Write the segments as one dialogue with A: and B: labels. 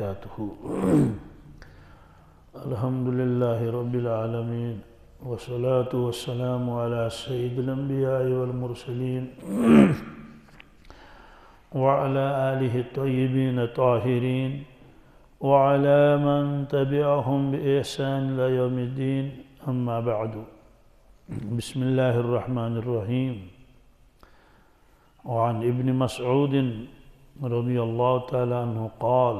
A: وبركاته. الحمد لله رب العالمين، والصلاة والسلام على سيد الأنبياء والمرسلين وعلى آله الطيبين الطاهرين وعلى من تبعهم بإحسان إلى يوم الدين. أما بعد، بسم الله الرحمن الرحيم. وعن ابن مسعود رضي الله تعالى عنه قال: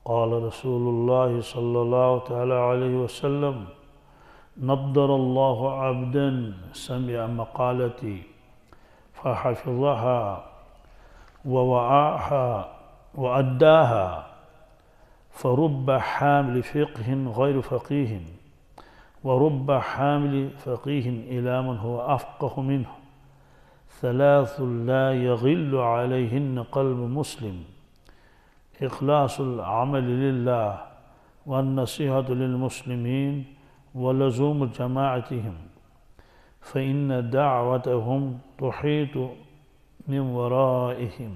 A: قال رسول الله صلى الله تعالى عليه وسلم: نضر الله عبدا سمع مقالتي فحفظها ووعاها وأداها، فرب حامل فقه غير فقيه، ورب حامل فقيه إلى من هو أفقه منه، ثلاث لا يغل عليهن قلب مسلم: إخلاص العمل لله، والنصيحة للمسلمين، ولزوم جماعتهم، فإن دعوتهم تحيط من ورائهم.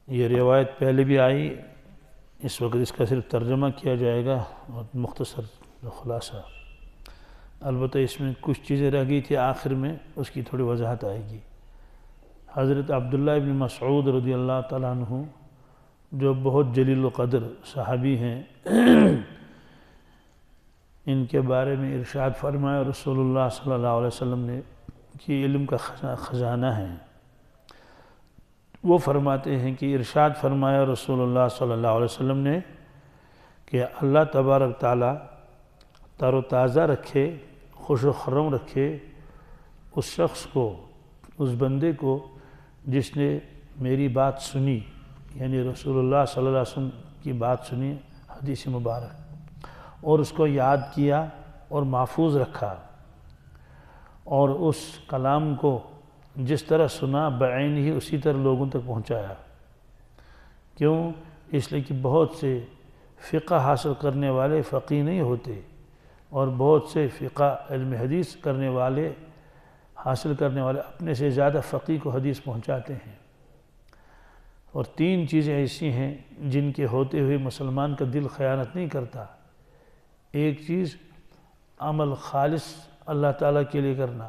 A: یہ روایت پہلے بھی آئی، اس وقت اس کا صرف ترجمہ کیا جائے گا اور مختصر خلاصہ. البتہ اس میں کچھ چیزیں رہ گئی تھی، آخر میں اس کی تھوڑی وضاحت آئے گی. حضرت عبداللہ ابن مسعود رضی اللہ تعالیٰ عنہ جو بہت جلیل القدر صحابی ہیں، ان کے بارے میں ارشاد فرمایا رسول اللہ صلی اللہ علیہ وسلم نے کہ علم کا خزانہ ہے. وہ فرماتے ہیں کہ ارشاد فرمایا رسول اللہ صلی اللہ علیہ وسلم نے کہ اللہ تبارک تعالیٰ تر و تازہ رکھے، خوش و خرم رکھے اس شخص کو، اس بندے کو جس نے میری بات سنی، یعنی رسول اللہ صلی اللہ علیہ وسلم کی بات سنی، حدیث مبارک، اور اس کو یاد کیا اور محفوظ رکھا، اور اس کلام کو جس طرح سنا بعین ہی اسی طرح لوگوں تک پہنچایا. کیوں؟ اس لیے کہ بہت سے فقہ حاصل کرنے والے فقیہ نہیں ہوتے، اور بہت سے فقہ علم حدیث کرنے والے حاصل کرنے والے اپنے سے زیادہ فقیہ کو حدیث پہنچاتے ہیں. اور تین چیزیں ایسی ہیں جن کے ہوتے ہوئے مسلمان کا دل خیانت نہیں کرتا. ایک چیز عمل خالص اللہ تعالیٰ کے لیے کرنا.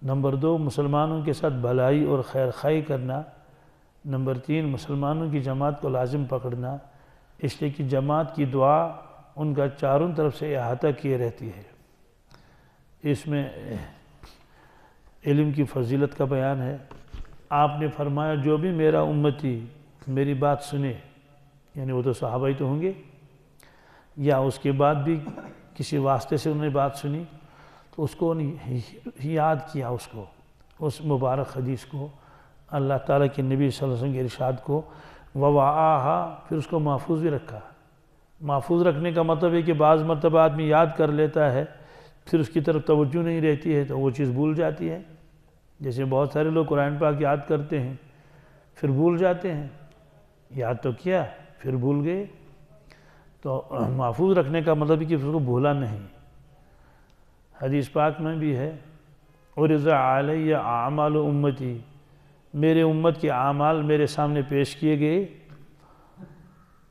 A: نمبر دو، مسلمانوں کے ساتھ بھلائی اور خیر خواہی کرنا. نمبر تین، مسلمانوں کی جماعت کو لازم پکڑنا، اس لیے کہ جماعت کی دعا ان کا چاروں طرف سے احاطہ کیے رہتی ہے. اس میں علم کی فضیلت کا بیان ہے. آپ نے فرمایا جو بھی میرا امتی میری بات سنے، یعنی وہ تو صحابہ ہی تو ہوں گے، یا اس کے بعد بھی کسی واسطے سے انہوں نے بات سنی، تو اس کو یاد کیا، اس مبارک حدیث کو، اللہ تعالیٰ کے نبی صلی اللہ علیہ وسلم کے ارشاد کو، ووعاہا، پھر اس کو محفوظ بھی رکھا. محفوظ رکھنے کا مطلب ہے کہ بعض مرتبہ آدمی یاد کر لیتا ہے، پھر اس کی طرف توجہ نہیں رہتی ہے تو وہ چیز بھول جاتی ہے. جیسے بہت سارے لوگ قرآن پاک یاد کرتے ہیں پھر بھول جاتے ہیں. یاد تو کیا پھر بھول گئے. تو محفوظ رکھنے کا مطلب ہے کہ اس کو بھولا نہیں. حدیث پاک میں بھی ہے: عرض علی اعمال امتی، میرے امت کے اعمال میرے سامنے پیش کیے گئے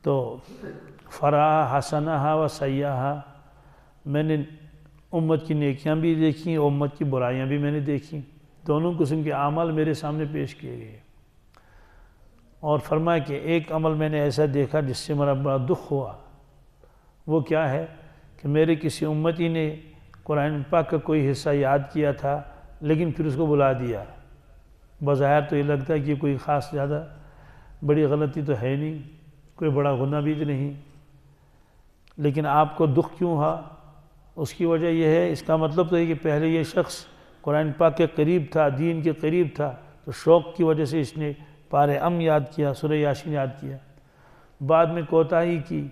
A: تو فرا حسنہا و سیئہا، میں نے امت کی نیکیاں بھی دیکھیں اور امت کی برائیاں بھی میں نے دیکھیں. دونوں قسم کے اعمال میرے سامنے پیش کیے گئے. اور فرمایا کہ ایک عمل میں نے ایسا دیکھا جس سے میرا بڑا دکھ ہوا. وہ کیا ہے کہ میرے کسی امتی نے قرآن پاک کا کوئی حصہ یاد کیا تھا لیکن پھر اس کو بلا دیا. بظاہر تو یہ لگتا ہے کہ کوئی خاص زیادہ بڑی غلطی تو ہے نہیں، کوئی بڑا گناہ بھی نہیں، لیکن آپ کو دکھ کیوں ہوا؟ اس کی وجہ یہ ہے، اس کا مطلب تو ہے کہ پہلے یہ شخص قرآن پاک کے قریب تھا، دین کے قریب تھا، تو شوق کی وجہ سے اس نے پارے یاد کیا، سورہ یاسین یاد کیا. بعد میں کوتاہی کی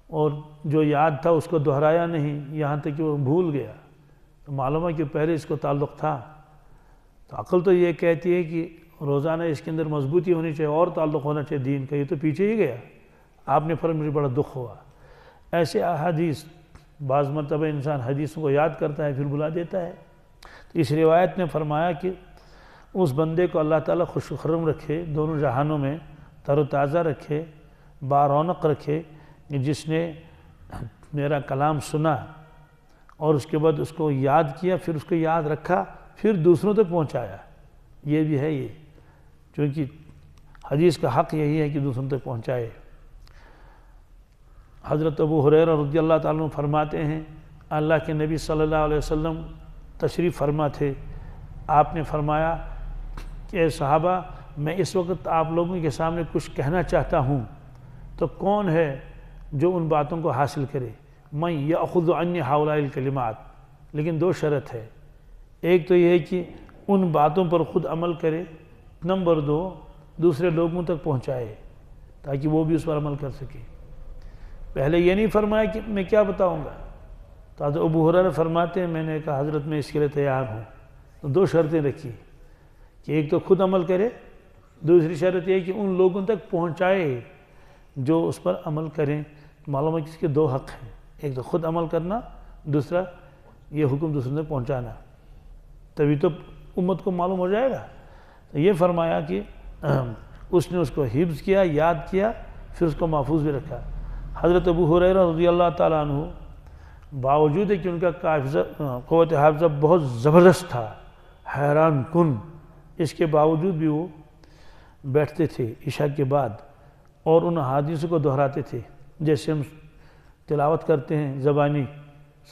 A: اور جو یاد تھا اس کو دہرایا نہیں، یہاں تک کہ وہ بھول گیا. تو معلوم ہے کہ پہلے اس کو تعلق تھا. تو عقل تو یہ کہتی ہے کہ روزانہ اس کے اندر مضبوطی ہونی چاہیے اور تعلق ہونا چاہیے دین کا. یہ تو پیچھے ہی گیا. آپ نے فرمایا مجھے بڑا دکھ ہوا. ایسے احادیث بعض مرتبہ انسان حدیثوں کو یاد کرتا ہے پھر بھلا دیتا ہے. تو اس روایت نے فرمایا کہ اس بندے کو اللہ تعالیٰ خوش و خرم رکھے، دونوں جہانوں میں تر و تازہ رکھے، بارونق رکھے، جس نے میرا کلام سنا اور اس کے بعد اس کو یاد کیا، پھر اس کو یاد رکھا، پھر دوسروں تک پہنچایا. یہ بھی ہے یہ، چونکہ حدیث کا حق یہی ہے کہ دوسروں تک پہنچائے. حضرت ابو ہریرہ رضی اللہ تعالیٰ عنہ فرماتے ہیں اللہ کے نبی صلی اللہ علیہ وسلم تشریف فرما تھے. آپ نے فرمایا کہ اے صحابہ، میں اس وقت آپ لوگوں کے سامنے کچھ کہنا چاہتا ہوں، تو کون ہے جو ان باتوں کو حاصل کرے؟ من یأخذ عنی ہؤلاء الکلمات. لیکن دو شرط ہے. ایک تو یہ ہے کہ ان باتوں پر خود عمل کرے، نمبر دو دوسرے لوگوں تک پہنچائے تاکہ وہ بھی اس پر عمل کر سکے. پہلے یہ نہیں فرمایا کہ میں کیا بتاؤں گا. تو حضرت ابو ہریرہ فرماتے ہیں میں نے کہا حضرت میں اس کے لیے تیار ہوں. تو دو شرطیں رکھی کہ ایک تو خود عمل کرے، دوسری شرط یہ کہ ان لوگوں تک پہنچائے جو اس پر عمل کریں. معلوم ہے کہ اس کے دو حق ہیں، ایک تو خود عمل کرنا، دوسرا یہ حکم دوسروں تک پہنچانا. تبھی تو امت کو معلوم ہو جائے گا. تو یہ فرمایا کہ اس نے اس کو حفظ کیا، یاد کیا، پھر اس کو محفوظ بھی رکھا. حضرت ابو ہریرہ رضی اللہ تعالیٰ عنہ باوجود ہے کہ ان کا قوت حافظہ بہت زبردست تھا، حیران کن، اس کے باوجود بھی وہ بیٹھتے تھے عشاء کے بعد اور ان احادیث کو دہراتے تھے. جیسے ہم تلاوت کرتے ہیں زبانی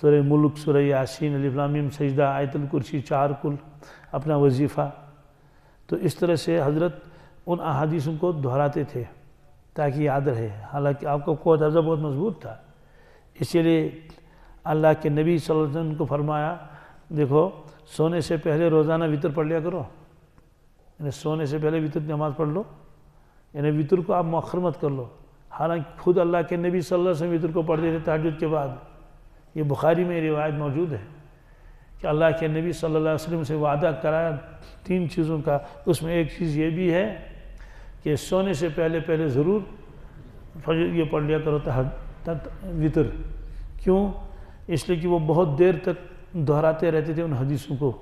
A: سورہ ملک، سورہ یاسین، الف لام میم، سجدہ، آیت الکرسی، 4 کل، اپنا وظیفہ. تو اس طرح سے حضرت ان احادیثوں کو دہراتے تھے تاکہ یاد رہے. حالانکہ آپ کا قوت حافظہ بہت مضبوط تھا. اسی لیے اللہ کے نبی صلی اللہ علیہ وسلم کو فرمایا دیکھو سونے سے پہلے روزانہ وتر پڑھ لیا کرو. یعنی سونے سے پہلے وتر نماز پڑھ لو، یعنی وتر کو آپ مؤخر مت کر لو. حالانکہ خود اللہ کے نبی صلی اللہ علیہ وسلم وتر کو پڑھتے تھے تہجد کے بعد. یہ بخاری میں روایت موجود ہے کہ اللہ کے نبی صلی اللہ علیہ وسلم سے وعدہ کرایا 3 چیزوں کا. اس میں ایک چیز یہ بھی ہے کہ سونے سے پہلے ضرور فجر یہ پڑھ لیا کرو وتر. کیوں؟ اس لیے کہ وہ بہت دیر تک دہراتے رہتے تھے ان حدیثوں کو،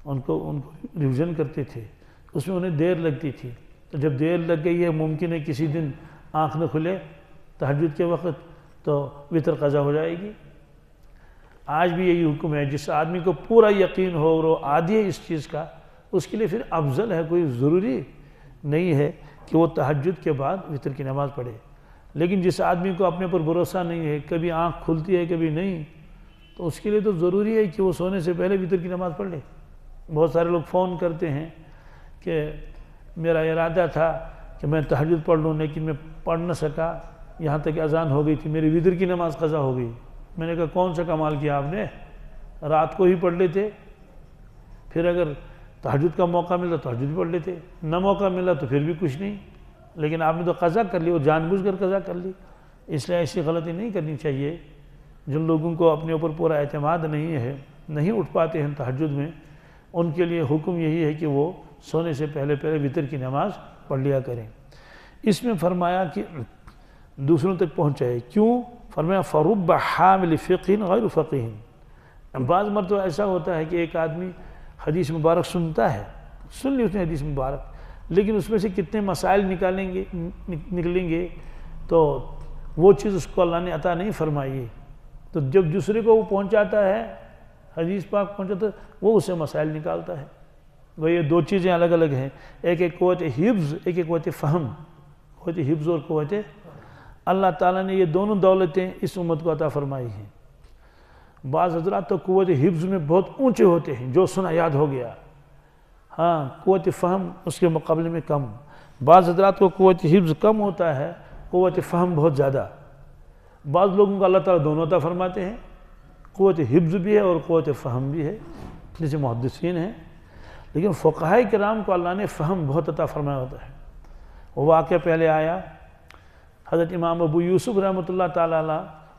A: ان کو ریویژن کرتے تھے، اس میں انہیں دیر لگتی تھی. تو جب دیر لگ گئی ہے، ممکن ہے کسی دن آنکھ نہ کھلے تہجد کے وقت، تو وتر قضا ہو جائے گی. آج بھی یہی حکم ہے. جس آدمی کو پورا یقین ہو اور وہ عادی ہے اس چیز کا، اس کے لیے پھر افضل ہے، کوئی ضروری نہیں ہے کہ وہ تہجد کے بعد وتر کی نماز پڑھے. لیکن جس آدمی کو اپنے پر بھروسہ نہیں ہے، کبھی آنکھ کھلتی ہے کبھی نہیں، تو اس کے لیے تو ضروری ہے کہ وہ سونے سے پہلے وتر کی نماز پڑھ لے. بہت سارے لوگ فون کرتے ہیں کہ میرا ارادہ تھا کہ میں تہجد پڑھ لوں لیکن میں پڑھ نہ سکا، یہاں تک اذان ہو گئی تھی، میری وتر کی نماز قضا ہو گئی. میں نے کہا کون سا کمال کیا آپ نے، رات کو ہی پڑھ لیتے، پھر اگر تہجد کا موقع ملا تو تہجد بھی پڑھ لیتے، نہ موقع ملا تو پھر بھی کچھ نہیں. لیکن آپ نے تو قضا کر لی اور جان بوجھ کر قضا کر لی. اس لیے ایسی غلطی نہیں کرنی چاہیے. جن لوگوں کو اپنے اوپر پورا اعتماد نہیں ہے، نہیں اٹھ پاتے ہیں تہجد میں، ان کے لیے حکم یہی ہے کہ وہ سونے سے پہلے وتر کی نماز پڑھ لیا کریں. اس میں فرمایا کہ دوسروں تک پہنچائے. کیوں؟ فرمایا فَرُبَّ حَامِلِ فِقْهٍ غَيْرُ فَقِيهٍ. بعض مرتبہ ایسا ہوتا ہے کہ ایک آدمی حدیث مبارک سنتا ہے، سن لی اس نے حدیث مبارک، لیکن اس میں سے کتنے مسائل نکلیں گے تو وہ چیز اس کو اللہ نے عطا نہیں فرمائی. تو جب دوسرے کو وہ پہنچاتا ہے، حدیث پاک پہنچاتا ہے، وہ اسے مسائل نکالتا ہے. وہ یہ 2 چیزیں الگ الگ ہیں. ایک قوت حفظ، ایک قوت فہم. قوت حفظ اور قوت، اللہ تعالیٰ نے یہ دونوں دولتیں اس امت کو عطا فرمائی ہیں. بعض حضرات تو قوت حفظ میں بہت اونچے ہوتے ہیں، جو سنا یاد ہو گیا. ہاں، قوت فہم اس کے مقابلے میں کم. بعض حضرات کو قوت حفظ کم ہوتا ہے، قوت فہم بہت زیادہ. بعض لوگوں کو اللہ تعالیٰ دونوں عطا فرماتے ہیں، قوت حفظ بھی ہے اور قوت فہم بھی ہے، جیسے محدثین ہیں. لیکن فقہاء کرام کو اللہ نے فہم بہت عطا فرمایا ہوتا ہے. وہ واقعہ پہلے آیا، حضرت امام ابو یوسف رحمۃ اللہ تعالیٰ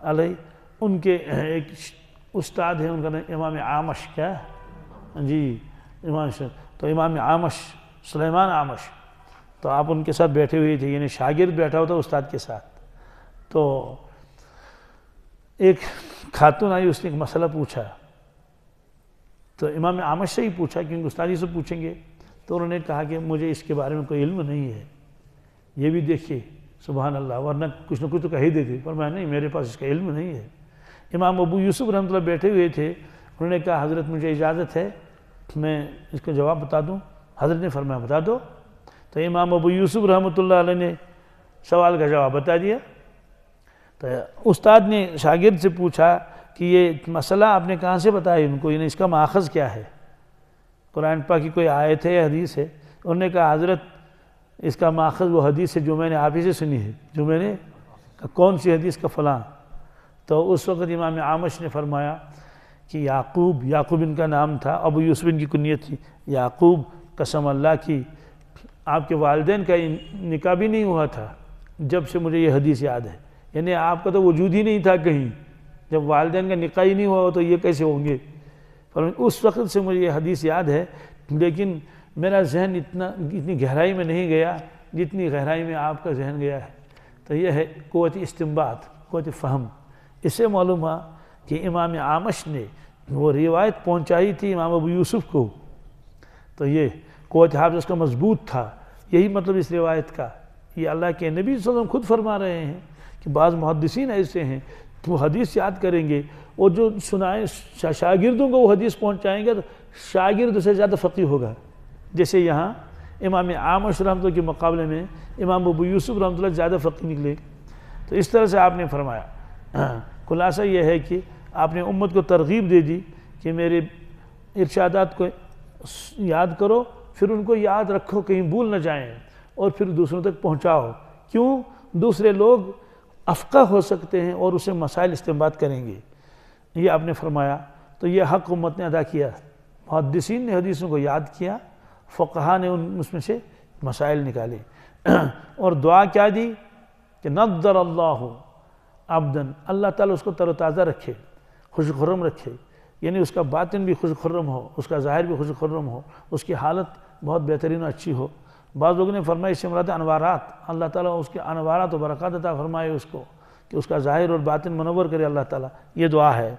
A: علیہ، ان کے ایک استاد ہیں، ان کا نام امام عامش، کیا جی امام، تو امام عامش، سلیمان عامش، تو آپ ان کے ساتھ بیٹھے ہوئے تھے، یعنی شاگرد بیٹھا ہوتا استاد کے ساتھ. تو ایک خاتون آئی، اس نے ایک مسئلہ پوچھا، تو امام اعمش سے ہی پوچھا کیونکہ استادی سے پوچھیں گے، تو انہوں نے کہا کہ مجھے اس کے بارے میں کوئی علم نہیں ہے۔ یہ بھی دیکھیے سبحان اللہ، ورنہ کچھ نہ کچھ تو کہہ ہی دیتے، پر میں نہیں، میرے پاس اس کا علم نہیں ہے۔ امام ابو یوسف رحمۃ اللہ بیٹھے ہوئے تھے، انہوں نے کہا حضرت مجھے اجازت ہے میں اس کا جواب بتا دوں؟ حضرت نے فرمایا بتا دو۔ تو امام ابو یوسف رحمۃ اللہ علیہ نے سوال کا جواب بتا دیا۔ تو استاد نے شاگرد سے پوچھا کہ یہ مسئلہ آپ نے کہاں سے بتایا ان کو، یعنی اس کا ماخذ کیا ہے، قرآن پاک کی کوئی آیت ہے یا حدیث ہے؟ انہوں نے کہا حضرت اس کا ماخذ وہ حدیث ہے جو میں نے آپ ہی سے سنی ہے۔ جو میں نے کہا کون سی حدیث؟ کا فلاں۔ تو اس وقت امام اعمش نے فرمایا کہ یعقوب ان کا نام تھا، ابو یوسف ان کی کنیت تھی، یعقوب قسم اللہ کی آپ کے والدین کا نکاح بھی نہیں ہوا تھا جب سے مجھے یہ حدیث یاد ہے، یعنی آپ کا تو وجود ہی نہیں تھا کہیں، جب والدین کا نکاح ہی نہیں ہوا تو یہ کیسے ہوں گے؟ اس وقت سے مجھے یہ حدیث یاد ہے، لیکن میرا ذہن اتنی گہرائی میں نہیں گیا جتنی گہرائی میں آپ کا ذہن گیا ہے۔ تو یہ ہے قوت استنباط، قوت فہم۔ اس سے معلوم ہوا کہ امام اعمش نے وہ روایت پہنچائی تھی امام ابو یوسف کو، تو یہ قوت حافظ اس کا مضبوط تھا۔ یہی مطلب اس روایت کا، یہ اللہ کے نبی صلی اللہ علیہ وسلم خود فرما رہے ہیں کہ بعض محدثین ایسے ہیں وہ حدیث یاد کریں گے اور جو سنائیں شاگردوں کو وہ حدیث پہنچائیں گے تو شاگرد سے زیادہ فقیہ ہوگا۔ جیسے یہاں امام اعمش رحمۃ اللہ کے مقابلے میں امام ابو یوسف رحمۃ اللہ زیادہ فقیہ نکلے۔ تو اس طرح سے آپ نے فرمایا۔ خلاصہ یہ ہے کہ آپ نے امت کو ترغیب دے دی کہ میرے ارشادات کو یاد کرو، پھر ان کو یاد رکھو، کہیں بھول نہ جائیں، اور پھر دوسروں تک پہنچاؤ۔ کیوں؟ دوسرے لوگ افقہ ہو سکتے ہیں اور اسے مسائل استنباط کریں گے، یہ آپ نے فرمایا۔ تو یہ حق امت نے ادا کیا، محدثین نے حدیثوں کو یاد کیا، فقہا نے اس میں سے مسائل نکالے، اور دعا کیا دی کہ نضر اللہ عبدن، اللہ تعالیٰ اس کو تر و تازہ رکھے، خوش خرم رکھے، یعنی اس کا باطن بھی خوش خرم ہو، اس کا ظاہر بھی خوش خرم ہو، اس کی حالت بہت بہترین و اچھی ہو۔ بعض لوگوں نے فرمایا اس سے مراد انوارات، اللہ تعالیٰ اس کے انوارات و برکات عطا فرمائے اس کو، کہ اس کا ظاہر اور باطن منور کرے اللہ تعالیٰ، یہ دعا ہے۔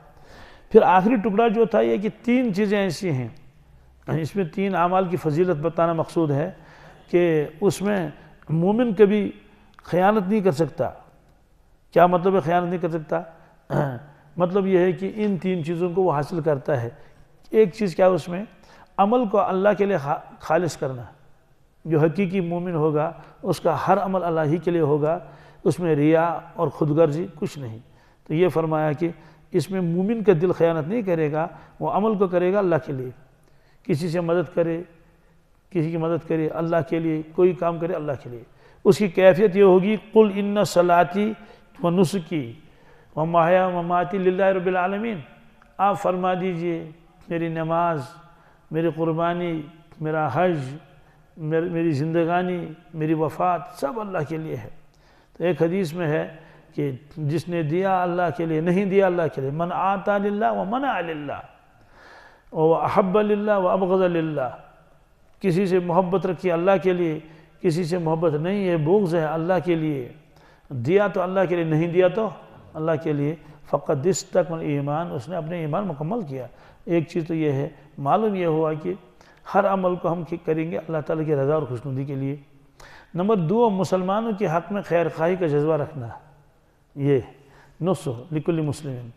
A: پھر آخری ٹکڑا جو تھا یہ کہ 3 چیزیں ایسی ہیں، اس میں 3 اعمال کی فضیلت بتانا مقصود ہے کہ اس میں مومن کبھی خیانت نہیں کر سکتا۔ کیا مطلب ہے خیانت نہیں کر سکتا؟ مطلب یہ ہے کہ ان 3 چیزوں کو وہ حاصل کرتا ہے۔ ایک چیز کیا اس میں؟ عمل کو اللہ کے لیے خالص کرنا۔ جو حقیقی مومن ہوگا اس کا ہر عمل اللہ ہی کے لیے ہوگا، اس میں ریا اور خود غرضی کچھ نہیں۔ تو یہ فرمایا کہ اس میں مومن کا دل خیانت نہیں کرے گا، وہ عمل کو کرے گا اللہ کے لیے، کسی سے مدد کرے، کسی کی مدد کرے اللہ کے لیے، کوئی کام کرے اللہ کے لیے۔ اس کی کیفیت یہ ہوگی قل ان صلاتی و نسکی و محیا و مماتی للہ رب العالمین، آپ فرما دیجئے میری نماز، میری قربانی، میرا حج، میری زندگانی، میری وفات سب اللہ کے لیے ہے۔ تو ایک حدیث میں ہے کہ جس نے دیا اللہ کے لیے، نہیں دیا اللہ کے لیے، من آتا للہ و منع للہ و احب للہ و ابغض للہ، کسی سے محبت رکھی اللہ کے لیے، کسی سے محبت نہیں ہے، بغض ہے اللہ کے لیے، دیا تو اللہ کے لیے، نہیں دیا تو اللہ کے لیے، فقد استکمل ایمان، اس نے اپنے ایمان مکمل کیا۔ ایک چیز تو یہ ہے، معلوم یہ ہوا کہ ہر عمل کو ہم کریں گے اللہ تعالیٰ کی رضا اور خوشنودی کے لیے۔ نمبر 2، مسلمانوں کے حق میں خیر خواہی کا جذبہ رکھنا، یہ نصح لکل مسلم،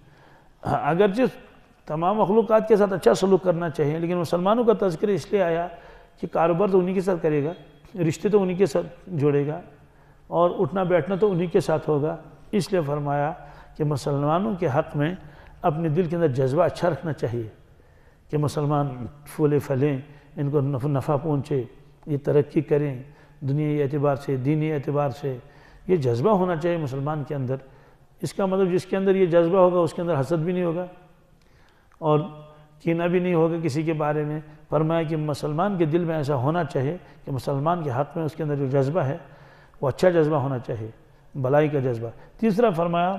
A: اگرچہ تمام مخلوقات کے ساتھ اچھا سلوک کرنا چاہیے، لیکن مسلمانوں کا تذکرہ اس لیے آیا کہ کاروبار تو انہی کے ساتھ کرے گا، رشتے تو انہی کے ساتھ جوڑے گا، اور اٹھنا بیٹھنا تو انہی کے ساتھ ہوگا، اس لیے فرمایا کہ مسلمانوں کے حق میں اپنے دل کے اندر جذبہ اچھا رکھنا چاہیے کہ مسلمان پھولے پھلیں، ان کو نفع پہنچے، یہ ترقی کریں دنیائی اعتبار سے، دینی اعتبار سے، یہ جذبہ ہونا چاہیے مسلمان کے اندر۔ اس کا مطلب جس کے اندر یہ جذبہ ہوگا اس کے اندر حسد بھی نہیں ہوگا اور کینہ بھی نہیں ہوگا کسی کے بارے میں۔ فرمایا کہ مسلمان کے دل میں ایسا ہونا چاہیے کہ مسلمان کے حق میں اس کے اندر جو جذبہ ہے وہ اچھا جذبہ ہونا چاہیے، بلائی کا جذبہ۔ تیسرا فرمایا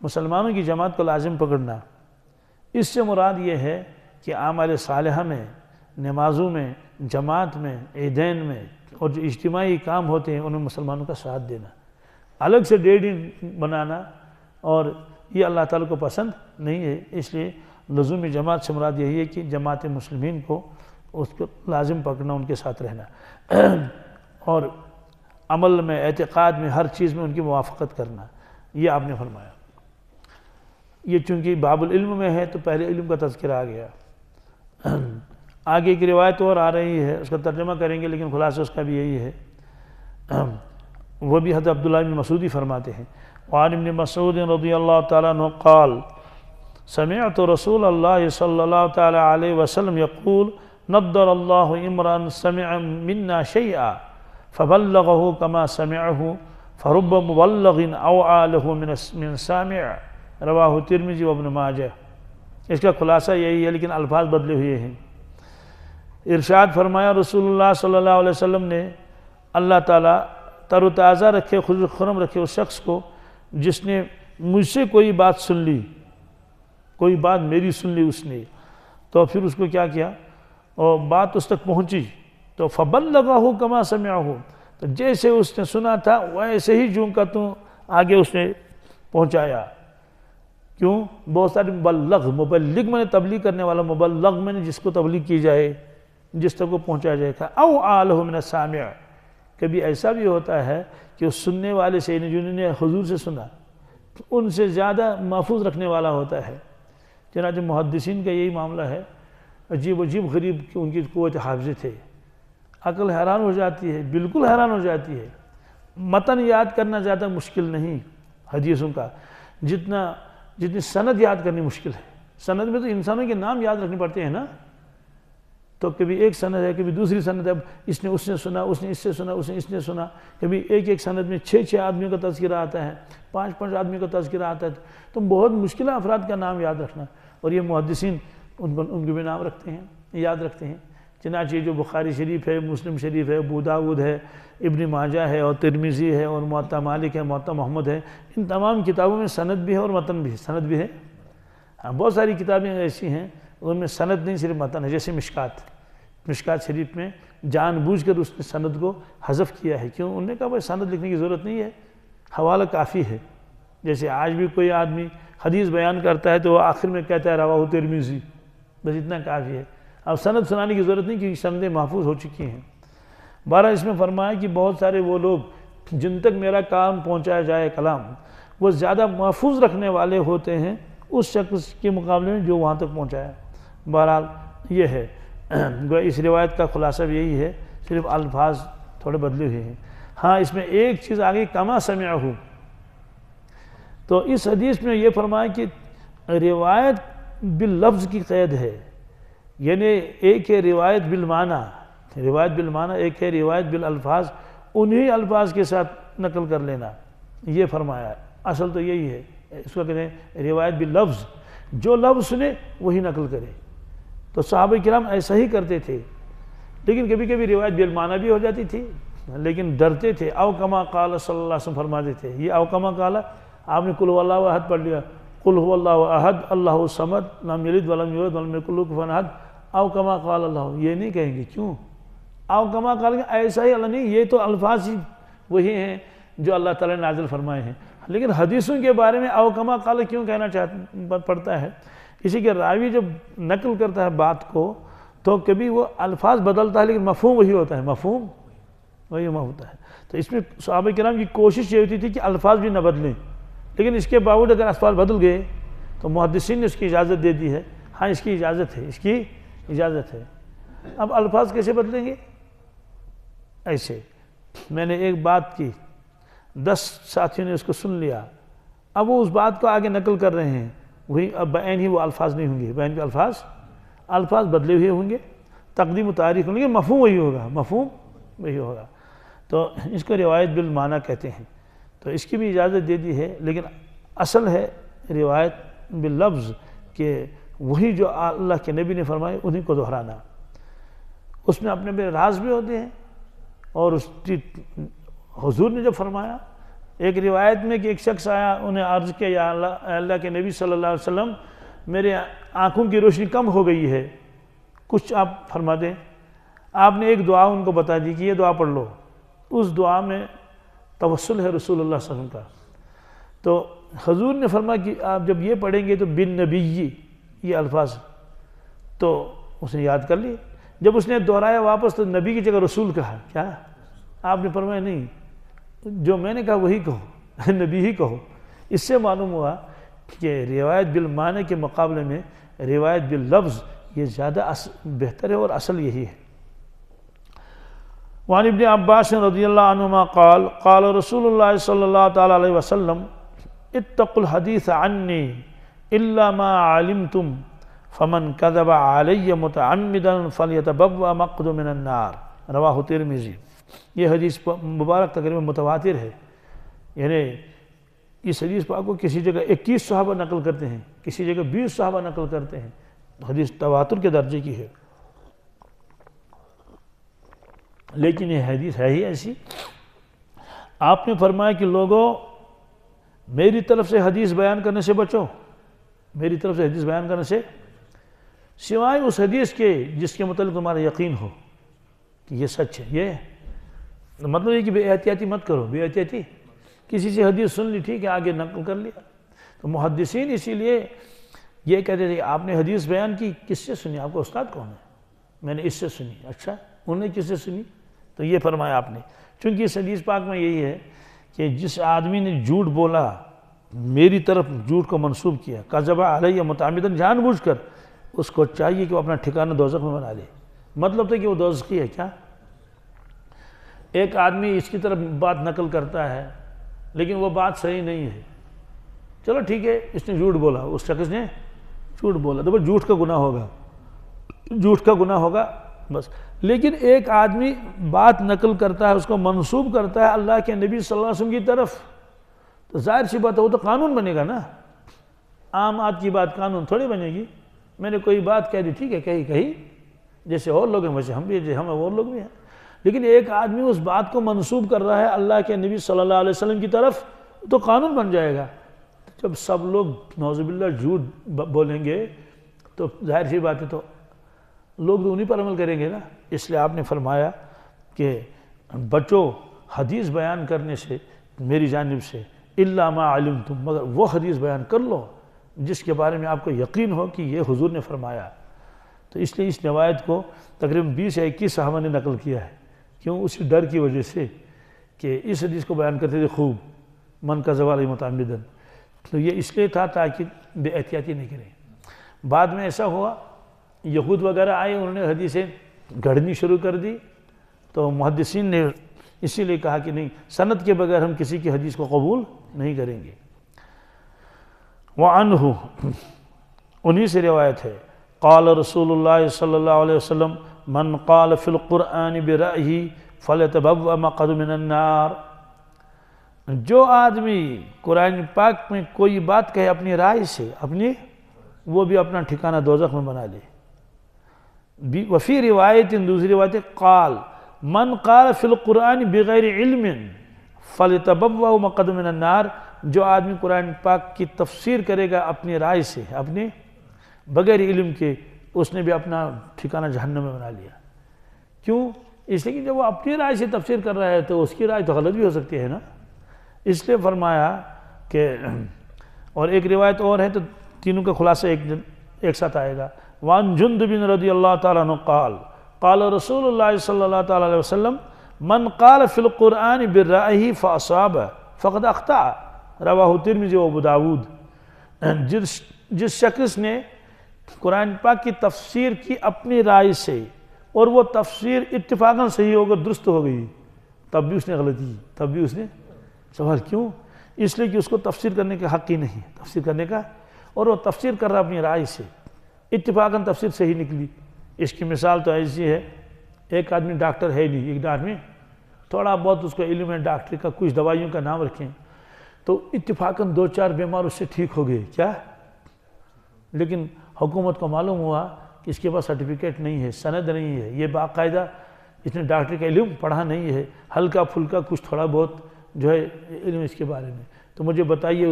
A: مسلمانوں کی جماعت کو لازم پکڑنا، اس سے مراد یہ ہے کہ اعمال صالحہ میں، نمازوں میں، جماعت میں، عیدین میں اور جو اجتماعی کام ہوتے ہیں ان میں مسلمانوں کا ساتھ دینا، الگ سے ڈے بنانا اور یہ اللہ تعالیٰ کو پسند نہیں ہے۔ اس لیے لزوم جماعت سے مراد یہی ہے کہ جماعت مسلمین کو اس کو لازم پکڑنا، ان کے ساتھ رہنا اور عمل میں، اعتقاد میں، ہر چیز میں ان کی موافقت کرنا، یہ آپ نے فرمایا۔ یہ چونکہ باب العلم میں ہے تو پہلے علم کا تذکرہ آ گیا۔ آگے ایک روایت اور آ رہی ہے، اس کا ترجمہ کریں گے لیکن خلاصہ اس کا بھی یہی ہے، وہ بھی حضرت عبداللہ بن مسعود فرماتے ہیں، وعن ابن مسعود رضی اللہ تعالیٰ عنہ قال سمعت رسول اللہ صلی اللہ تعالیٰ علیہ وسلم یقول نضر اللہ امرا سمع منا شیئا فبلغه كما سمعه فرب مبلغ اوعى له من سامع رواہ ترمذی وابن ماجہ۔ اس کا خلاصہ یہی ہے لیکن الفاظ بدلے ہوئے ہیں۔ ارشاد فرمایا رسول اللہ صلی اللہ علیہ وسلم نے، اللہ تعالیٰ تر و تازہ رکھے، خوش و خرم رکھے اس شخص کو جس نے مجھ سے کوئی بات سن لی، کوئی بات میری سن لی اس نے، تو پھر اس کو کیا کیا، اور بات اس تک پہنچی تو فَبَلَّغَهُ كَمَا سَمِعَهُ، تو جیسے اس نے سنا تھا ویسے ہی جوں کا توں آگے اس نے پہنچایا۔ کیوں؟ بہت سارے مبلغ میں نے تبلیغ کرنے والا، مبلغ میں نے جس کو تبلیغ کی جائے، جس تک وہ پہنچایا جائے گا۔ او آلہ من السامع، کبھی ایسا بھی ہوتا ہے کہ اس سننے والے سے، جنہوں نے حضور سے سنا، ان سے زیادہ محفوظ رکھنے والا ہوتا ہے۔ چنانچہ محدثین کا یہی معاملہ ہے، عجیب عجیب غریب کہ ان کی قوت حافظت ہے، عقل حیران ہو جاتی ہے، بالکل حیران ہو جاتی ہے۔ متن یاد کرنا زیادہ مشکل نہیں حدیثوں کا، جتنی سند یاد کرنی مشکل ہے۔ سند میں تو انسانوں کے نام یاد رکھنے پڑتے ہیں نا، تو کبھی ایک سند ہے، کبھی دوسری سند ہے، اب اس نے اس نے سنا، اس نے اس سے سنا، اس نے اس نے سنا، کبھی ایک سند میں 6 آدمیوں کا تذکرہ آتا ہے، 5 آدمیوں کا تذکرہ آتا ہے، تو بہت مشکل ہے افراد کا نام یاد رکھنا، اور یہ محدثین ان کے بھی نام رکھتے ہیں، یاد رکھتے ہیں۔ چنانچہ جو بخاری شریف ہے، مسلم شریف ہے، ابو داؤد ہے، ابن ماجہ ہے، اور ترمذی ہے، اور موطا مالک ہے، موطا محمد ہے، ان تمام کتابوں میں سند بھی ہے اور متن بھی ہے، سند بھی ہے۔ ہاں، بہت ساری کتابیں ایسی ہیں ان میں سند نہیں، صرف متن ہے، جیسے مشکات شریف میں جان بوجھ کر اس نے سند کو حذف کیا ہے۔ کیوں؟ انہوں نے کہا بھائی سند لکھنے کی ضرورت نہیں ہے، حوالہ کافی ہے۔ جیسے آج بھی کوئی آدمی حدیث بیان کرتا ہے تو وہ آخر میں کہتا ہے رواہ ترمذی، بس اتنا کافی ہے، اب سند سنانے کی ضرورت نہیں کیونکہ سندیں محفوظ ہو چکی ہیں۔ بارہ اس میں فرمایا کہ بہت سارے وہ لوگ جن تک میرا کام پہنچایا جائے کلام، وہ زیادہ محفوظ رکھنے والے ہوتے ہیں اس شخص کے مقابلے میں جو وہاں تک پہنچایا۔ بہرحال یہ ہے، اس روایت کا خلاصہ بھی یہی ہے، صرف الفاظ تھوڑے بدلے ہوئے ہیں۔ ہاں، اس میں ایک چیز آگئی کما سمعہ، تو اس حدیث میں یہ فرمایا کہ روایت باللفظ کی قید ہے، یعنی ایک ہے روایت بالمعنی، ایک ہے روایت بالالفاظ، انہی الفاظ کے ساتھ نقل کر لینا، یہ فرمایا۔ اصل تو یہی ہے، اس کو کہتے ہیں روایت باللفظ، جو لفظ سنے وہی نقل کرے۔ تو صحابہ کرام ایسا ہی کرتے تھے، لیکن کبھی کبھی روایت بالمعنی بھی ہو جاتی تھی، لیکن ڈرتے تھے۔ او کما قال صلی اللہ علیہ وسلم فرماتے تھے، یہ او کما قال، آپ نے قل هو اللہ احد پڑھ لیا، قل هو اللہ احد اللہ الصمد لم یلد ولم یولد ولم یکن له کفوا احد، او کما قال اللہ، یہ نہیں کہیں گے۔ کیوں؟ او کما قال، ایسا ہی اللہ نہیں، یہ تو الفاظ ہی وہی ہیں جو اللہ تعالیٰ نے نازل فرمائے ہیں، لیکن حدیثوں کے بارے میں او کما قال کیوں کہنا پڑتا ہے؟ اسی کے راوی جب نقل کرتا ہے بات کو تو کبھی وہ الفاظ بدلتا ہے لیکن مفہوم وہی ہوتا ہے، مفہوم وہی ہوتا ہے۔ تو اس میں صحابہ کرام کی کوشش یہ ہوتی تھی کہ الفاظ بھی نہ بدلیں، لیکن اس کے باوجود اگر الفاظ بدل گئے تو محدثین نے اس کی اجازت دے دی ہے، ہاں اس کی اجازت ہے، اس کی اجازت ہے۔ اب الفاظ کیسے بدلیں گے؟ ایسے میں نے ایک بات کی، 10 ساتھیوں نے اس کو سن لیا، اب وہ اس بات کو آگے نقل کر رہے ہیں، وہی اب بیان ہی وہ الفاظ نہیں ہوں گے، بیان کے الفاظ بدلے ہوئے ہوں گے، تقدیم و تاریخ ہوں گے، مفہوم وہی ہوگا، مفہوم وہی ہوگا۔ تو اس کو روایت بالمعنی کہتے ہیں، تو اس کی بھی اجازت دے دی ہے، لیکن اصل ہے روایت باللفظ کہ وہی جو اللہ کے نبی نے فرمائے انہی کو دہرانا۔ اس میں اپنے بے راز بھی ہوتے ہیں، اور اس کی حضور نے جب فرمایا، ایک روایت میں کہ ایک شخص آیا، انہیں عرض کیا یا اللہ کے نبی صلی اللہ علیہ وسلم، میرے آنکھوں کی روشنی کم ہو گئی ہے، کچھ آپ فرما دیں۔ آپ نے ایک دعا ان کو بتا دی کہ یہ دعا پڑھ لو، اس دعا میں توسل ہے رسول اللہ صلی اللہ علیہ وسلم کا۔ تو حضور نے فرمایا کہ آپ جب یہ پڑھیں گے تو بن نبی یہ الفاظ تو اس نے یاد کر لی. جب اس نے دہرایا واپس تو نبی کی جگہ رسول کہا. کیا آپ نے فرمایا نہیں، جو میں نے کہا وہی کہو، نبی ہی کہو. اس سے معلوم ہوا کہ روایت بالمعنی کے مقابلے میں روایت باللفظ یہ زیادہ بہتر ہے اور اصل یہی ہے. وعن ابن عباس رضی اللہ عنہما قال قال رسول اللہ صلی اللہ تعالی علیہ وسلم اتقوا الحدیث عنی الا ما علمتم فمن کذب علی متعمدا فلیتبوأ مقعدہ من النار. رواہ ترمذی. یہ حدیث مبارک تقریباً متواتر ہے، یعنی اس حدیث پاک کو کسی جگہ 21 صحابہ نقل کرتے ہیں، کسی جگہ 20 صحابہ نقل کرتے ہیں. حدیث تواتر کے درجے کی ہے، لیکن یہ حدیث ہے ہی ایسی. آپ نے فرمایا کہ لوگوں میری طرف سے حدیث بیان کرنے سے بچو، میری طرف سے حدیث بیان کرنے سے سوائے اس حدیث کے جس کے متعلق تمہارا یقین ہو کہ یہ سچ ہے. یہ مطلب یہ کہ بے احتیاطی مت کرو. بے احتیاطی کسی سے حدیث سن لی، ٹھیک ہے، آگے نقل کر لیا. تو محدثین اسی لیے یہ کہتے تھے آپ نے حدیث بیان کی، کس سے سنی؟ آپ کا استاد کون ہے؟ میں نے اس سے سنی. اچھا، انہوں نے کس سے سنی؟ تو یہ فرمایا آپ نے. چونکہ اس حدیث پاک میں یہی ہے کہ جس آدمی نے جھوٹ بولا، میری طرف جھوٹ کو منسوب کیا، کذب علیہ متعمداً، جان بوجھ کر، اس کو چاہیے کہ وہ اپنا ٹھکانہ دوزخ میں بنا لے. مطلب تھا کہ وہ دوزخی ہے. کیا ایک آدمی اس کی طرف بات نقل کرتا ہے لیکن وہ بات صحیح نہیں ہے، چلو ٹھیک ہے، اس نے جھوٹ بولا، اس شخص نے جھوٹ بولا تو وہ جھوٹ کا گناہ ہوگا، جھوٹ کا گناہ ہوگا بس. لیکن ایک آدمی بات نقل کرتا ہے، اس کو منسوب کرتا ہے اللہ کے نبی صلی اللہ علیہ وسلم کی طرف، تو ظاہر سی بات ہے وہ تو قانون بنے گا نا. عام آدمی کی بات قانون تھوڑی بنے گی. میں نے کوئی بات کہہ دی، ٹھیک ہے، کہی جیسے اور لوگ ہیں ویسے ہم بھی، ہم اور لوگ بھی ہیں. لیکن ایک آدمی اس بات کو منسوب کر رہا ہے اللہ کے نبی صلی اللہ علیہ وسلم کی طرف، تو قانون بن جائے گا. جب سب لوگ نعوذ باللہ جھوٹ بولیں گے تو ظاہر سی بات ہے تو لوگ تو انہی پر عمل کریں گے نا. اس لیے آپ نے فرمایا کہ بچو حدیث بیان کرنے سے میری جانب سے، الا ما علمتم، مگر وہ حدیث بیان کر لو جس کے بارے میں آپ کو یقین ہو کہ یہ حضور نے فرمایا. تو اس لیے اس روایت کو تقریباً 20 یا 21 صحابہ نے نقل کیا ہے. کیوں؟ اسی ڈر کی وجہ سے کہ اس حدیث کو بیان کرتے تھے خوب، من کذب علیہ متعمداً. تو یہ اس لیے تھا تاکہ بے احتیاطی نہیں کریں. بعد میں ایسا ہوا، یہود وغیرہ آئے، انہوں نے حدیثیں گھڑنی شروع کر دی، تو محدثین نے اسی لیے کہا کہ نہیں، سند کے بغیر ہم کسی کی حدیث کو قبول نہیں کریں گے. وعنہ، انہی سے روایت ہے، قال رسول اللہ صلی اللہ علیہ وسلم من قال فی القرآن برأیہ فلیتبوأ مقعدہ من النار. جو آدمی قرآن پاک میں کوئی بات کہے اپنی رائے سے، وہ بھی اپنا ٹھکانہ دوزخ میں بنا لے. وفی روایت، دوسری روایت، قال من قال فی القرآن بغیر علم فلیتبوأ مقعدہ من النار. جو آدمی قرآن پاک کی تفسیر کرے گا اپنی رائے سے، اپنے بغیر علم کے، اس نے بھی اپنا ٹھکانہ جہنم میں بنا لیا. کیوں؟ اس لیے کہ جب وہ اپنی رائے سے تفسیر کر رہا ہے تو اس کی رائے تو غلط بھی ہو سکتی ہے نا. اس لیے فرمایا کہ، اور ایک روایت اور ہے تو تینوں کا خلاصہ ایک ساتھ آئے گا. وعن جندب رضی اللہ تعالیٰ عنہ قال قال رسول اللہ صلی اللہ تعالیٰ علیہ وسلم من قال فی القرآن برأیہ فاصاب فقد اخطأ. رواہ ترمذی و ابو داود. جس شخص نے قرآن پاک کی تفسیر کی اپنی رائے سے اور وہ تفسیر اتفاقاً صحیح ہو کر درست ہو گئی، تب بھی اس نے غلطی کی، تب بھی اس نے سوال. کیوں؟ اس لیے کہ اس کو تفسیر کرنے کا حق ہی نہیں، تفسیر کرنے کا، اور وہ تفسیر کر رہا اپنی رائے سے، اتفاقاً تفسیر صحیح نکلی. اس کی مثال تو ایسی ہے، ایک آدمی ڈاکٹر ہے نہیں، ایک آدمی تھوڑا بہت اس کو علم ہے ڈاکٹری کا، کچھ دوائیوں کا نام رکھیں تو اتفاقاً 2-4 بیمار اس سے ٹھیک ہو گئے. کیا؟ لیکن حکومت کو معلوم ہوا کہ اس کے پاس سرٹیفکیٹ نہیں ہے، سند نہیں ہے، یہ باقاعدہ اس نے ڈاکٹری کا علم پڑھا نہیں ہے، ہلکا پھلکا کچھ تھوڑا بہت جو ہے علم اس کے بارے میں. تو مجھے بتائیے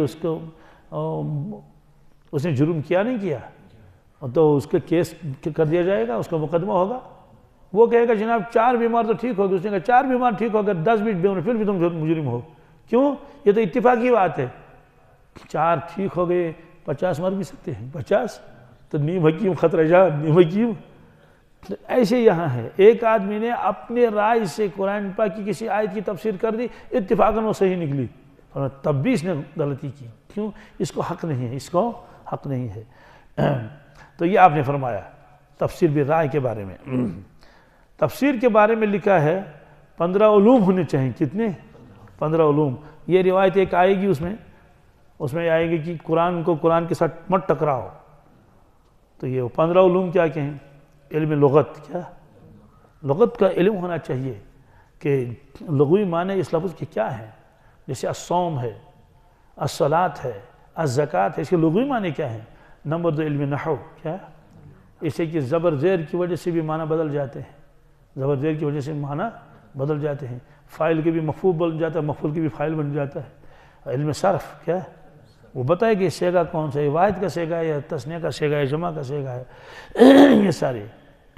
A: اس نے جرم کیا نہیں کیا؟ تو اس کا کیس کر دیا جائے گا، اس کا مقدمہ ہوگا. وہ کہے گا جناب 4 بیمار تو ٹھیک ہو گئے. اس نے کہا 4 بیمار ٹھیک ہو گئے، 10-20 بیمار پھر بھی تم مجرم ہو. کیوں؟ یہ تو اتفاقی بات ہے. 4 ٹھیک ہو گئے 50 مر بھی سکتے ہیں، 50 تو نیم حکیم خطرہ جات نیم حکیم. ایسے یہاں ہے، ایک آدمی نے اپنے رائے سے قرآن پاک کی کسی آیت کی تفسیر کر دی، اتفاقاً وہ صحیح نکلی، تب بھی اس نے غلطی کی. کیوں؟ اس کو حق نہیں ہے، اس کو حق نہیں ہے. تو یہ آپ نے فرمایا تفسیر بالرائے کے بارے میں. تفسیر کے بارے میں لکھا ہے 15 علوم ہونے چاہیے. کتنے؟ 15 علوم. یہ روایت ایک آئے گی، اس میں آئے گی کہ قرآن کو قرآن کے ساتھ مت ٹکراؤ. تو یہ 15 علوم کیا کہیں؟ علم لغت. کیا؟ لغت کا علم ہونا چاہیے کہ لغوی معنی اس لفظ کے کیا ہیں. جیسے الصوم ہے، الصلاۃ ہے، الزکوٰۃ ہے، اس کے لغوی معنی کیا ہیں. نمبر 2 علم نحو. کیا؟ اسے کہ زبر زیر کی وجہ سے بھی معنی بدل جاتے ہیں، زبر زیر کی وجہ سے معنی بدل جاتے ہیں. فاعل کے بھی مفعول بن جاتا ہے، مفعول کے بھی فاعل بن جاتا ہے. علم صرف. کیا؟ وہ بتائے کہ صیغہ کون سا ہے، واحد کا صیغہ ہے یا تثنیہ کا صیغہ ہے، جمع کا صیغہ ہے. یہ سارے.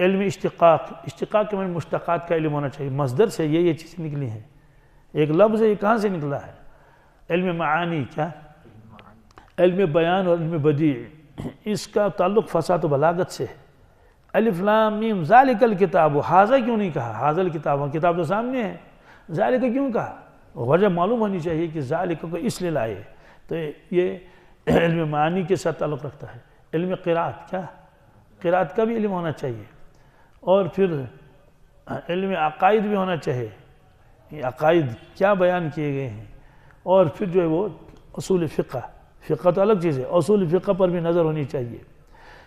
A: علم اشتقاق. اشتقاق کے معنی مشتقات کا علم ہونا چاہیے. مصدر سے یہ چیزیں نکلی ہیں. ایک لفظ ہے، یہ کہاں سے نکلا ہے؟ علم معانی. کیا؟ علم بیان اور علم بدیع. اس کا تعلق فصاحت و بلاغت سے ہے. الف لام میم ذالک الکتاب. ھذا کیوں نہیں کہا؟ ھذا الکتاب، کتاب تو سامنے ہے. ذالک کیوں کہا؟ وجہ معلوم ہونی چاہیے کہ ذالک کو اس لیے لائے. تو یہ علم معانی کے ساتھ تعلق رکھتا ہے. علم قرات. کیا؟ قرات کا بھی علم ہونا چاہیے. اور پھر علم عقائد بھی ہونا چاہیے. یہ عقائد کیا بیان کیے گئے ہیں. اور پھر جو ہے وہ اصول فقہ. فقہ تو الگ چیز ہے، اصول فقہ پر بھی نظر ہونی چاہیے.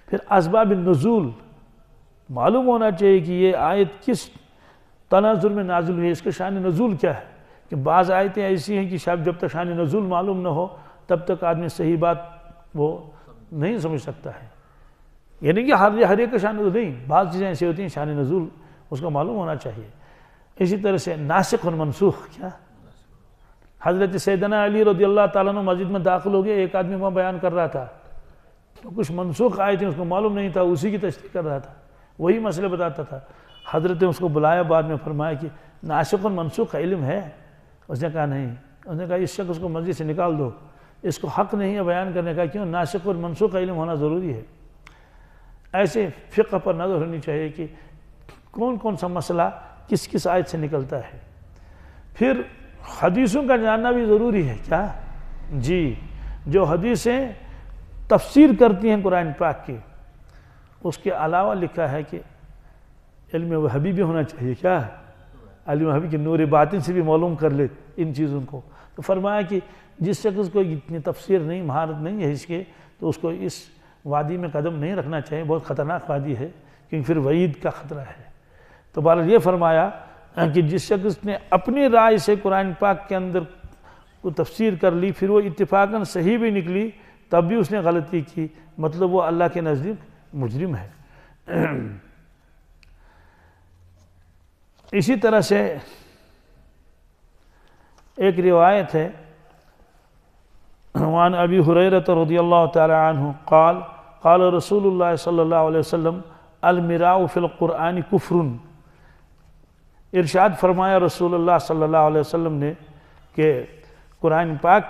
A: پھر اسباب النزول معلوم ہونا چاہیے کہ یہ آیت کس تناظر میں نازل ہوئی ہے، اس کا شان نزول کیا ہے. کہ بعض آیتیں ایسی ہیں کہ شاید جب تک شان نزول معلوم نہ ہو تب تک آدمی صحیح بات وہ نہیں سمجھ سکتا ہے. یعنی کہ ہر ایک کا شان نزول نہیں، بعض چیزیں ایسی ہوتی ہیں شان نزول اس کا معلوم ہونا چاہیے. اسی طرح سے ناسخ اور منسوخ. کیا؟ حضرت سیدنا علی رضی اللہ تعالیٰ عنہ مسجد میں داخل ہو گئے، ایک آدمی وہاں بیان کر رہا تھا، کچھ منسوخ آئے تھے، اس کو معلوم نہیں تھا، اسی کی تشریح کر رہا تھا، وہی مسئلے بتاتا تھا. حضرت نے اس کو بلایا، بعد میں فرمایا کہ ناسخ اور منسوخ کا علم ہے. اس نے کہا نہیں. اس نے کہا اس شخص کو مسجد سے نکال دو، اس کو حق نہیں ہے بیان کرنے کا. کیوں؟ ناسخ اور منسوخ کا علم ہونا ضروری ہے. ایسے فقہ پر نظر ہونی چاہیے کہ کون کون سا مسئلہ کس کس آیت سے نکلتا ہے. پھر حدیثوں کا جاننا بھی ضروری ہے. کیا؟ جی. جو حدیثیں تفسیر کرتی ہیں قرآن پاک کی، اس کے علاوہ لکھا ہے کہ علم وحبی بھی ہونا چاہیے. کیا؟ علم وحبی کے نور باطن سے بھی معلوم کر لے ان چیزوں کو. تو فرمایا کہ جس شخص کو اتنی تفسیر نہیں، مہارت نہیں ہے اس کے، تو اس کو اس وادی میں قدم نہیں رکھنا چاہیے. بہت خطرناک وادی ہے، کیونکہ پھر وعید کا خطرہ ہے. تو بہرحال یہ فرمایا کہ جس شخص نے اپنی رائے سے قرآن پاک کے اندر کو تفسیر کر لی، پھر وہ اتفاقاً صحیح بھی نکلی، تب بھی اس نے غلطی کی، مطلب وہ اللہ کے نزدیک مجرم ہے. اسی طرح سے ایک روایت ہے، وعن ابی ہریرہ رضی اللہ تعالی عنہ قال قال رسول اللہ صلی اللہ علیہ وسلم المراء فی القرآن کفر. ارشاد فرمایا رسول اللہ صلی اللہ علیہ وسلم نے کہ قرآن پاک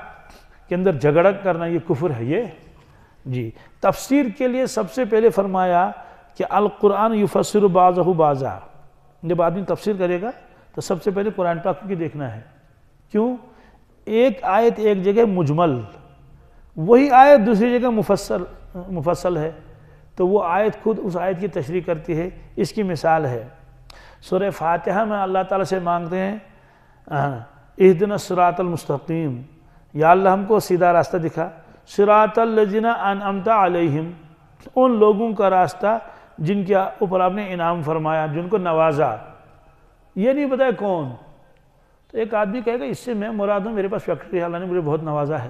A: کے اندر جھگڑا کرنا یہ کفر ہے. یہ جی تفسیر کے لیے سب سے پہلے فرمایا کہ القرآن یفسر بعضہ بعضا. جب آدمی تفسیر کرے گا تو سب سے پہلے قرآن پاک کی دیکھنا ہے. کیوں؟ ایک آیت ایک جگہ مجمل، وہی آیت دوسری جگہ مفصل ہے، تو وہ آیت خود اس آیت کی تشریح کرتی ہے. اس کی مثال ہے سورہ فاتحہ میں اللہ تعالیٰ سے مانگتے ہیں اہدنا الصراط المستقیم، یا اللہ ہم کو سیدھا راستہ دکھا. صراط الذین انعمت علیہم، ان لوگوں کا راستہ جن کے اوپر آپ نے انعام فرمایا، جن کو نوازا. یہ نہیں بتایا کون. تو ایک آدمی کہے گا اس سے میں مراد ہوں، میرے پاس فیکٹری ہے، اللہ نے مجھے بہت نوازا ہے.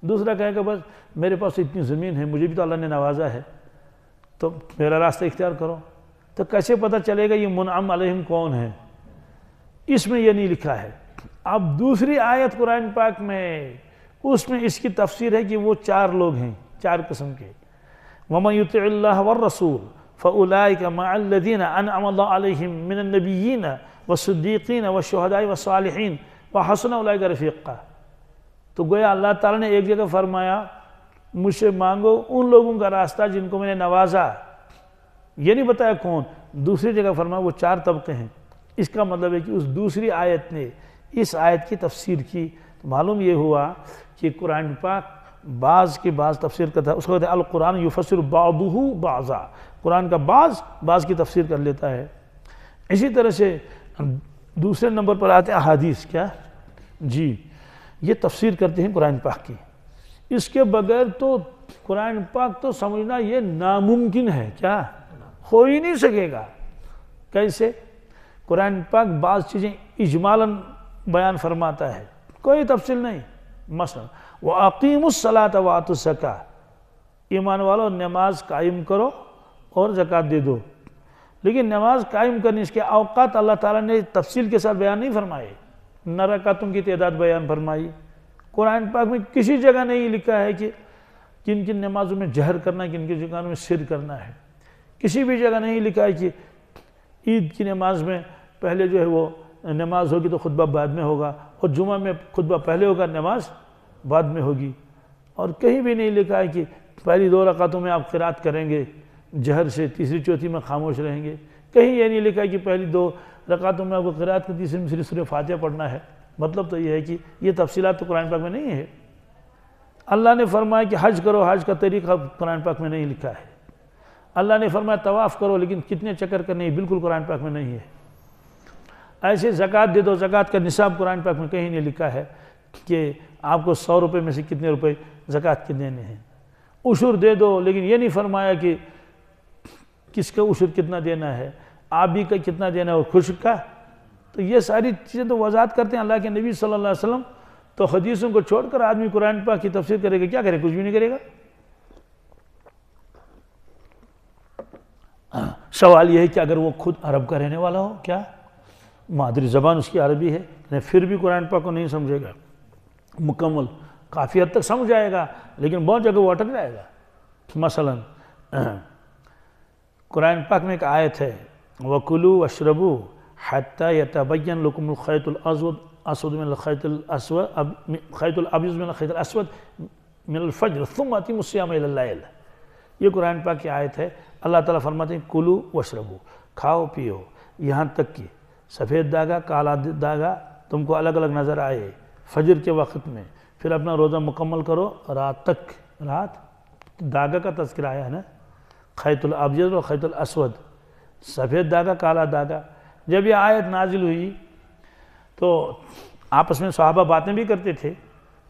A: دوسرا کہے گا بس میرے پاس اتنی زمین ہے، مجھے بھی تو اللہ نے نوازا ہے، تو میرا راستہ اختیار کرو. تو کیسے پتہ چلے گا یہ منعم علیہم کون ہے؟ اس میں یہ نہیں لکھا ہے. اب دوسری آیت قرآن پاک میں، اس میں اس کی تفسیر ہے کہ وہ 4 لوگ ہیں، 4 قسم کے. وَمَن يُطِعِ اللَّهَ وَالرَّسُولَ فَأُولَٰئِكَ مَعَ الَّذِينَ أَنْعَمَ اللَّهُ عَلَيْهِم مِّنَ النَّبِيِّينَ وَالصِّدِّيقِينَ وَالشُّهَدَاءِ وَالصَّالِحِينَ وَحَسُنَ أُولَٰئِكَ رَفِيقًا. تو گویا اللہ تعالیٰ نے ایک جگہ فرمایا مجھ سے مانگو ان لوگوں کا راستہ جن کو میں نے نوازا، یہ نہیں بتایا کون. دوسری جگہ فرمایا وہ 4 طبقے ہیں. اس کا مطلب ہے کہ اس دوسری آیت نے اس آیت کی تفسیر کی. تو معلوم یہ ہوا کہ قرآن پاک بعض تفسیر کرتا ہے. اس کو کہتے ہیں القرآن یفسر بعضہ بعضا، قرآن کا بعض کی تفسیر کر لیتا ہے. اسی طرح سے دوسرے نمبر پر آتے ہیں احادیث. کیا جی، یہ تفسیر کرتے ہیں قرآن پاک کی. اس کے بغیر تو قرآن پاک تو سمجھنا یہ ناممکن ہے. کیا ہو ہی نہیں سکے گا. کیسے؟ قرآن پاک بعض چیزیں اجمالاً بیان فرماتا ہے، کوئی تفصیل نہیں. مثلا وَأَقِيمُوا الصَّلَاةَ وَآتُوا الزَّكَاةَ، ایمان والو نماز قائم کرو اور زکوٰۃ دے دو. لیکن نماز قائم کرنے اس کے اوقات اللہ تعالیٰ نے تفصیل کے ساتھ بیان نہیں فرمائے، نہ رکعتوں کی تعداد بیان فرمائی. قرآن پاک میں کسی جگہ نہیں لکھا ہے کہ کن کن نمازوں میں جہر کرنا ہے، کن کن جگہوں میں سر کرنا ہے. کسی بھی جگہ نہیں لکھا ہے کہ عید کی نماز میں پہلے جو ہے وہ نماز ہوگی تو خطبہ بعد میں ہوگا، اور جمعہ میں خطبہ پہلے ہوگا نماز بعد میں ہوگی. اور کہیں بھی نہیں لکھا ہے کہ پہلی 2 رکعتوں میں آپ قرات کریں گے جہر سے، تیسری چوتھی میں خاموش رہیں گے. کہیں یہ نہیں لکھا ہے کہ پہلی 2 رکعتوں میں آپ کو قرات کی، تیسری میں سورہ فاتحہ پڑھنا ہے. مطلب تو یہ ہے کہ یہ تفصیلات تو قرآن پاک میں نہیں ہے. اللہ نے فرمایا کہ حج کرو، حج کا طریقہ قرآن پاک میں نہیں لکھا ہے. اللہ نے فرمایا طواف کرو، لیکن کتنے چکر کرنے بالکل قرآن پاک میں نہیں ہے. ایسے زکوٰۃ دے دو، زکوٰۃ کا نصاب قرآن پاک میں کہیں نہیں لکھا ہے کہ آپ کو 100 روپے میں سے کتنے روپے زکوٰۃ کے دینے ہیں. عشر دے دو، لیکن یہ نہیں فرمایا کہ کس کا عشر کتنا دینا ہے، آبی کا کتنا دینا ہے اور خشک کا. تو یہ ساری چیزیں تو وضاحت کرتے ہیں اللہ کے نبی صلی اللہ علیہ وسلم. تو حدیثوں کو چھوڑ کر آدمی قرآن پاک کی تفسیر کرے گا، کیا کرے؟ کچھ بھی نہیں کرے گا. سوال یہ ہے کہ اگر وہ خود عرب کا رہنے والا ہو، کیا مادری زبان اس کی عربی ہے، پھر بھی قرآن پاک کو نہیں سمجھے گا مکمل. کافی حد تک سمجھ جائے گا، لیکن بہت جگہ وہ اٹک جائے گا. مثلا قرآن پاک میں ایک آیت ہے وَكُلُوا وَاشْرَبُوا حَتَّى يَتَبَيَّنَ لَكُمُ الْخَيْطُ الْأَسْوَدُ مِنَ الْخَيْطِ الْأَبْيَضِ مِنَ الْخَيْطِ الْأَسْوَدِ مِنَ الْفَجْرِ ثُمَّ أَتِمُّوا الصِّيَامَ إِلَى اللَّيْلِ. یہ قرآن پاک کی آیت ہے. اللہ تعالیٰ فرماتے ہیں کلو واشربو، کھاؤ پیو، یہاں تک کہ سفید داغا کالا داغا تم کو الگ الگ نظر آئے فجر کے وقت میں. پھر اپنا روزہ مکمل کرو رات تک. رات داغا کا تذکرہ آیا ہے نا، خیط الابیض اور خیط الاسود، سفید داغا کالا داغا. جب یہ آیت نازل ہوئی تو آپس میں صحابہ باتیں بھی کرتے تھے.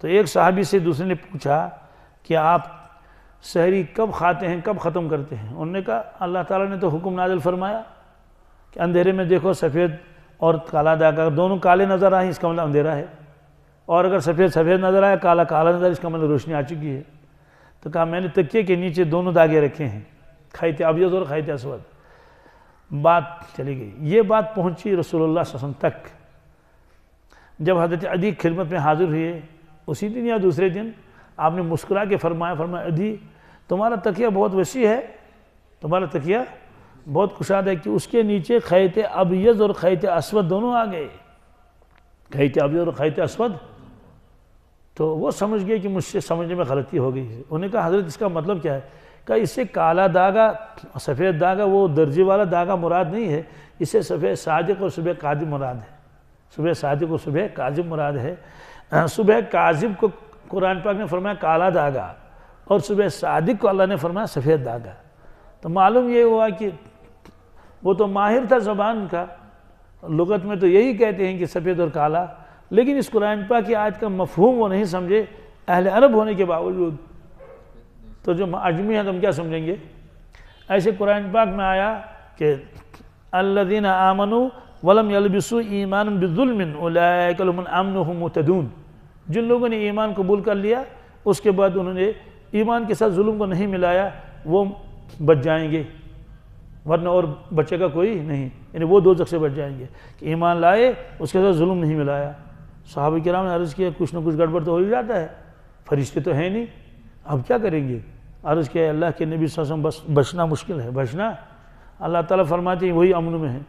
A: تو ایک صحابی سے دوسرے نے پوچھا کہ آپ سحری کب کھاتے ہیں، کب ختم کرتے ہیں؟ انہوں نے کہا اللہ تعالیٰ نے تو حکم نازل فرمایا کہ اندھیرے میں دیکھو سفید اور کالا داغا دونوں کالے نظر آئیں اس کا مطلب اندھیرا ہے، اور اگر سفید نظر آئے کالا نظر اس کا مطلب روشنی آ چکی ہے. تو کہا میں نے تکیے کے نیچے دونوں داغے رکھے ہیں، خیط ابیض اور خیط اسود. بات چلی گئی. یہ بات پہنچی رسول اللہ صلی اللہ علیہ وسلم تک. جب حضرت عدی خدمت میں حاضر ہوئے اسی دن یا دوسرے دن، آپ نے مسکرا کے فرمایا عدی تمہارا تکیہ بہت وسیع ہے، تمہارا تکیہ بہت کشاد ہے، کہ اس کے نیچے خیط ابیض اور خیط اسود دونوں آ گئے. خیط ابیض اور خیط اسود. تو وہ سمجھ گئے کہ مجھ سے سمجھنے میں غلطی ہو گئی. انہوں نے کہا حضرت اس کا مطلب کیا ہے؟ کہ اس سے کالا داغا سفید داغا وہ درجے والا داغا مراد نہیں ہے، اس سے صبح صادق اور صبح کاذب مراد ہے. صبح صادق اور صبح کاذب مراد ہے. صبح کاذب کو قرآن پاک نے فرمایا کالا داغا، اور صبح صادق کو اللہ نے فرمایا سفید داغا. تو معلوم یہ ہوا کہ وہ تو ماہر تھا زبان کا، لغت میں تو یہی کہتے ہیں کہ سفید اور کالا، لیکن اس قرآن پاک کی آیت کا مفہوم وہ نہیں سمجھے اہل عرب ہونے کے باوجود. تو جو اجمی ہیں تو ہم کیا سمجھیں گے؟ ایسے قرآن پاک میں آیا کہ الذین آمنوا ولم یلبسوا ایمانهم بظلم اولئک لهم الامن وهم مہتدون. جن لوگوں نے ایمان قبول کر لیا اس کے بعد انہوں نے ایمان کے ساتھ ظلم کو نہیں ملایا وہ بچ جائیں گے، ورنہ اور بچے گا کوئی نہیں. یعنی وہ دوزخ سے بچ جائیں گے کہ ایمان لائے اس کے ساتھ ظلم نہیں ملایا. صحابہ کرام نے عرض کیا کچھ نہ کچھ گڑبڑ تو ہو ہی جاتا ہے، فرشتے تو ہیں نہیں، اب کیا کریں گے؟ عرض کیا اللہ کے نبی صلی اللہ علیہ وسلم بس بچنا مشکل ہے. بچنا اللہ تعالیٰ فرماتے ہیں وہی امن میں ہیں.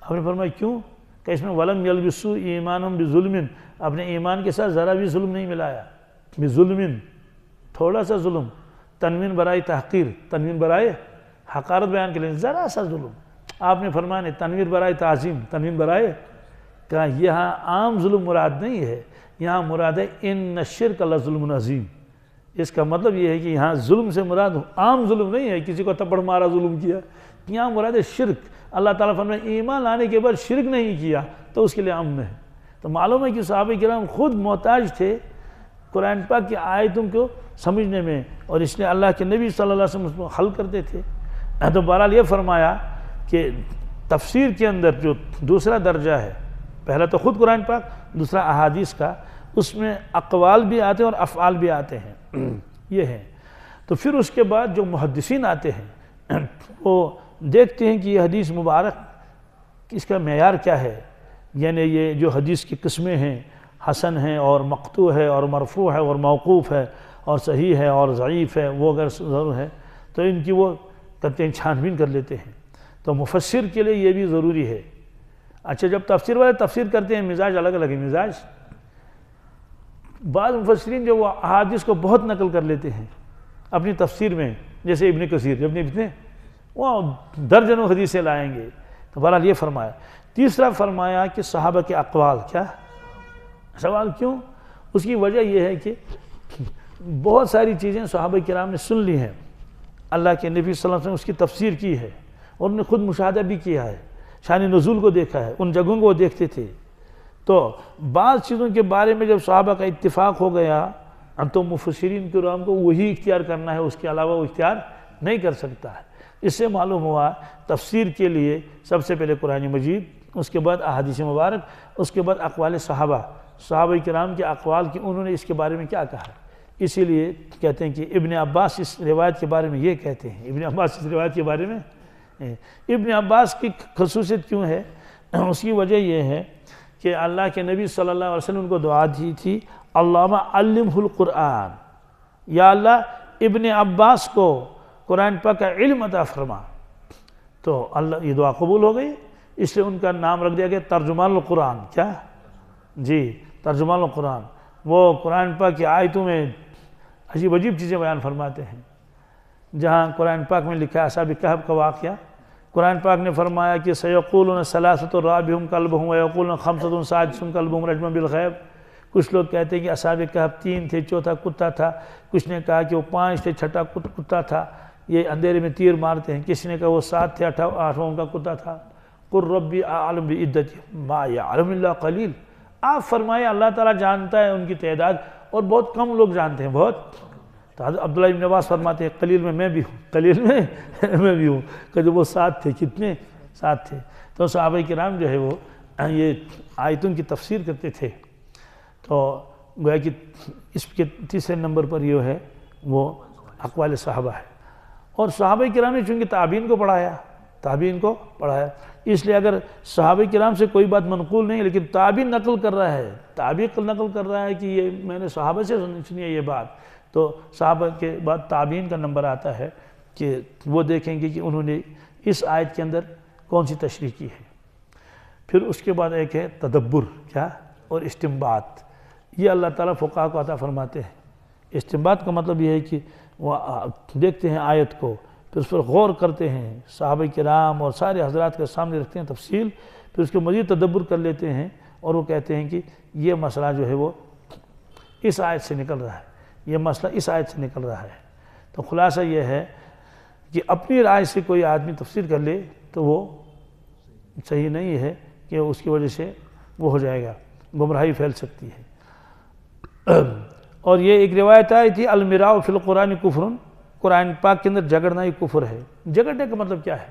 A: آپ نے فرمایا کیوں؟ کہ اس میں ولم یلبسوا ایمانہم بظلم، اپنے ایمان کے ساتھ ذرا بھی ظلم نہیں ملایا. بظلم، تھوڑا سا ظلم، تنوین برائے تحقیر، تنوین برائے حقارت بیان کے لیے ذرا سا ظلم. آپ نے فرمایا نہیں، تنوین برائے تعظیم، تنوین برائے، کہا یہاں عام ظلم مراد نہیں ہے، یہاں مراد ہے ان الشرک لظلم عظیم. اس کا مطلب یہ ہے کہ یہاں ظلم سے مراد عام ظلم نہیں ہے، کسی کو تھپڑ مارا ظلم کیا، یہاں مراد ہے شرک. اللہ تعالیٰ فرمائے ایمان لانے کے بعد شرک نہیں کیا تو اس کے لیے امن ہے. تو معلوم ہے کہ صحابہ کرام خود محتاج تھے قرآن پاک کی آیتوں کو سمجھنے میں، اور اس لیے اللہ کے نبی صلی اللہ علیہ وسلم اس کو حل کرتے تھے. تو بہرحال یہ فرمایا کہ تفسیر کے اندر جو دوسرا درجہ ہے، پہلا تو خود قرآن پاک، دوسرا احادیث کا، اس میں اقوال بھی آتے ہیں اور افعال بھی آتے ہیں، یہ ہے. تو پھر اس کے بعد جو محدثین آتے ہیں وہ دیکھتے ہیں کہ یہ حدیث مبارک اس کا معیار کیا ہے، یعنی یہ جو حدیث کی قسمیں ہیں، حسن ہے اور مقطوع ہے اور مرفوع ہے اور موقوف ہے اور صحیح ہے اور ضعیف ہے، وہ اگر ضرور ہے تو ان کی وہ کرتے ہیں، چھانبین کر لیتے ہیں. تو مفسر کے لیے یہ بھی ضروری ہے. اچھا، جب تفسیر والے تفسیر کرتے ہیں مزاج الگ الگ ہے. مزاج بعض مفسرین جو وہ احادیث کو بہت نقل کر لیتے ہیں اپنی تفسیر میں، جیسے ابن کثیر، جب ابن وہ درجنوں حدیثیں لائیں گے. تو بہرحال یہ فرمایا. تیسرا فرمایا کہ صحابہ کے اقوال، کیا سوال کیوں؟ اس کی وجہ یہ ہے کہ بہت ساری چیزیں صحابہ کرام نے سن لی ہیں، اللہ کے نبی صلی اللہ علیہ وسلم اس کی تفسیر کی ہے، اور انہوں نے خود مشاہدہ بھی کیا ہے، شان نزول کو دیکھا ہے، ان جگہوں کو وہ دیکھتے تھے. تو بعض چیزوں کے بارے میں جب صحابہ کا اتفاق ہو گیا تو مفسرین کرام کو وہی اختیار کرنا ہے، اس کے علاوہ وہ اختیار نہیں کر سکتا ہے. اس سے معلوم ہوا تفسیر کے لیے سب سے پہلے قرآن مجید، اس کے بعد احادیث مبارک، اس کے بعد اقوال صحابہ کرام کے اقوال کی انہوں نے اس کے بارے میں کیا کہا. اسی لیے کہتے ہیں کہ ابن عباس اس روایت کے بارے میں یہ کہتے ہیں، ابن عباس اس روایت کے بارے میں، ابن عباس کی خصوصیت کیوں ہے؟ اس کی وجہ یہ ہے کہ اللہ کے نبی صلی اللہ علیہ وسلم ان کو دعا دی تھی، اللہم علمہ القرآن، یا اللہ ابن عباس کو قرآن پاک کا علم عطا فرما. تو اللہ یہ دعا قبول ہو گئی، اس لیے ان کا نام رکھ دیا گیا ترجمان القرآن. کیا؟ جی، ترجمان القرآن. وہ قرآن پاک کی آیتوں میں عجیب عجیب چیزیں بیان فرماتے ہیں. جہاں قرآن پاک میں لکھا ہے اصحاب کہف کا واقعہ، قرآن پاک نے فرمایا کہ سیقولون ثلاثۃ رابعہم کلبہم ویقولون خمسۃ سادسہم کلبہم رجما بالغیب. کچھ لوگ کہتے ہیں کہ اصحاب کہف 3 تھے، چوتھا کتا تھا. کچھ نے کہا کہ وہ 5 تھے، چھٹا کتا تھا، یہ اندھیرے میں تیر مارتے ہیں. کسی نے کہا وہ 7 تھے، 8واں ان کا کتا تھا. قل ربی اعلم بعدتہم ما یعلم الا قلیل. آپ فرمائے اللہ تعالیٰ جانتا ہے ان کی تعداد اور بہت کم لوگ جانتے ہیں، بہت. تو حضرت عبداللہ ابن عباس فرماتے ہیں قلیل میں میں بھی ہوں، قلیل میں میں بھی ہوں. کہ جو وہ 7 تھے، کتنے؟ 7 تھے. تو صحابہ کرام جو ہے وہ یہ آیتوں کی تفسیر کرتے تھے. تو گویا کہ اس کے تیسرے نمبر پر یہ ہے وہ اقوال صحابہ ہے. اور صحابہ کرام نے چونکہ تابعین کو پڑھایا، اس لیے اگر صحابہ کرام سے کوئی بات منقول نہیں لیکن تابعین نقل کر رہا ہے، تابعین نقل کر رہا ہے کہ یہ میں نے صحابہ سے سنی ہے یہ بات، تو صحابہ کے بعد تابعین کا نمبر آتا ہے کہ وہ دیکھیں گے کہ انہوں نے اس آیت کے اندر کون سی تشریح کی ہے. پھر اس کے بعد ایک ہے تدبر، کیا؟ اور استنباط. یہ اللہ تعالیٰ فقہاء کو عطا فرماتے ہیں. استنباط کا مطلب یہ ہے کہ وہ دیکھتے ہیں آیت کو، پھر اس پر غور کرتے ہیں، صحابہ کرام اور سارے حضرات کے سامنے رکھتے ہیں تفصیل، پھر اس کے مزید تدبر کر لیتے ہیں اور وہ کہتے ہیں کہ یہ مسئلہ جو ہے وہ اس آیت سے نکل رہا ہے، یہ مسئلہ اس آیت سے نکل رہا ہے. تو خلاصہ یہ ہے کہ اپنی رائے سے کوئی آدمی تفسیر کر لے تو وہ صحیح نہیں ہے، کہ اس کی وجہ سے وہ ہو جائے گا، گمراہی پھیل سکتی ہے. اور یہ ایک روایت آئی تھی المراء فی القرآن کفر، قرآن پاک کے اندر جھگڑنا ہی کفر ہے. جھگڑنے کا مطلب کیا ہے؟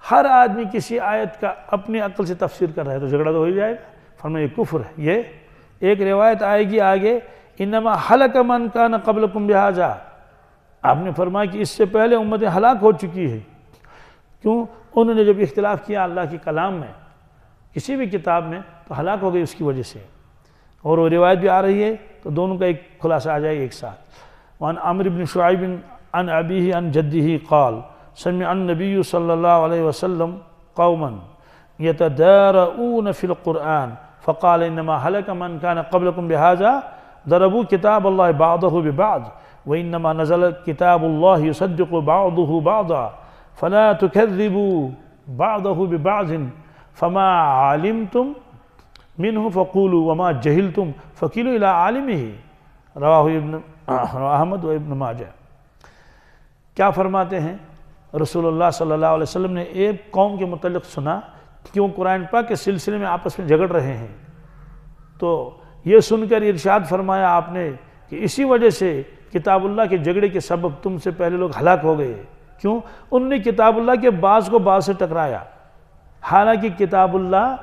A: ہر آدمی کسی آیت کا اپنی عقل سے تفسیر کر رہا ہے تو جھگڑا تو ہو ہی جائے گا. فرمایا یہ کفر ہے. یہ ایک روایت آئے گی آگے، انما ہلک من کان قبلکم بہذا. آپ نے فرمایا کہ اس سے پہلے امتیں ہلاک ہو چکی ہے. کیوں؟ انہوں نے جب اختلاف کیا اللہ کے کلام میں، کسی بھی کتاب میں، تو ہلاک ہو گئی اس کی وجہ سے. اور وہ روایت بھی آ رہی ہے تو دونوں کا ایک خلاصہ آ جائے ایک ساتھ. وعن عمرو بن شعیب عن ابیہ عن جدہ قال سمع النبی صلی اللہ علیہ وسلم قوما یتدارؤون فی القرآن فقال انما هلك من كان قبلكم بهذا ضربوا کتاب اللہ بعضہ ببعض وإنما نزل کتاب اللہ یصدق بعضہ بعضا فلا تکذبوا بعضہ ببعض فما علمتم منہ فقولوا وما جہلتم فقیلوا الی عالمہ، رواہ احمد و ابن ماجہ۔ کیا فرماتے ہیں رسول اللہ صلی اللہ علیہ وسلم نے ایک قوم کے متعلق سنا کہ وہ قرآن پاک کے سلسلے میں آپس میں جھگڑ رہے ہیں، تو یہ سن کر ارشاد فرمایا آپ نے کہ اسی وجہ سے کتاب اللہ کے جھگڑے کے سبب تم سے پہلے لوگ ہلاک ہو گئے۔ کیوں؟ انہوں نے کتاب اللہ کے بعض کو بعض سے ٹکرایا، حالانکہ کتاب اللہ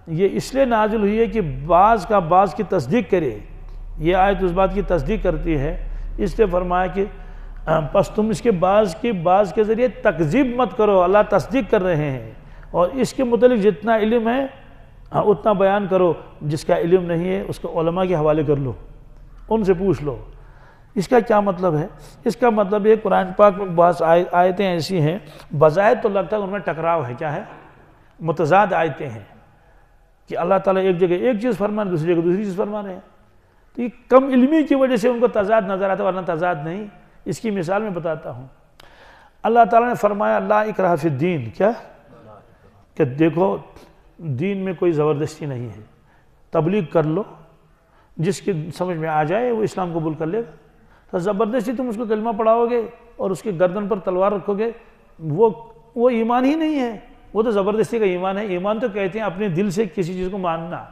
A: یہ اس لیے نازل ہوئی ہے کہ بعض کا بعض کی تصدیق کرے، یہ آیت اس بات کی تصدیق کرتی ہے، اس لیے فرمایا کہ پس تم اس کے بعض کے ذریعے تکذیب مت کرو، اللہ تصدیق کر رہے ہیں، اور اس کے متعلق جتنا علم ہے اتنا بیان کرو، جس کا علم نہیں ہے اس کو علماء کے حوالے کر لو، ان سے پوچھ لو۔ اس کا کیا مطلب ہے؟ اس کا مطلب یہ قرآن پاک میں بعض آیتیں ایسی ہیں بظاہر تو لگتا ہے ان میں ٹکراؤ ہے، کیا ہے؟ متضاد آیتیں ہیں کہ اللہ تعالیٰ ایک جگہ ایک چیز فرما رہے ہیں، دوسری جگہ دوسری چیز فرما رہے ہیں، تو یہ کم علمی کی وجہ سے ان کو تضاد نظر آتا ہے، ورنہ تضاد نہیں۔ اس کی مثال میں بتاتا ہوں، اللہ تعالیٰ نے فرمایا لا اکراہ فی الدین، کیا کہ دیکھو دین میں کوئی زبردستی نہیں ہے، تبلیغ کر لو، جس کی سمجھ میں آ جائے وہ اسلام قبول کر لے گا۔ تو زبردستی تم اس کو کلمہ پڑھاؤ گے اور اس کے گردن پر تلوار رکھو گے، وہ ایمان ہی نہیں ہے، وہ تو زبردستی کا ایمان ہے۔ ایمان تو کہتے ہیں اپنے دل سے کسی چیز کو ماننا،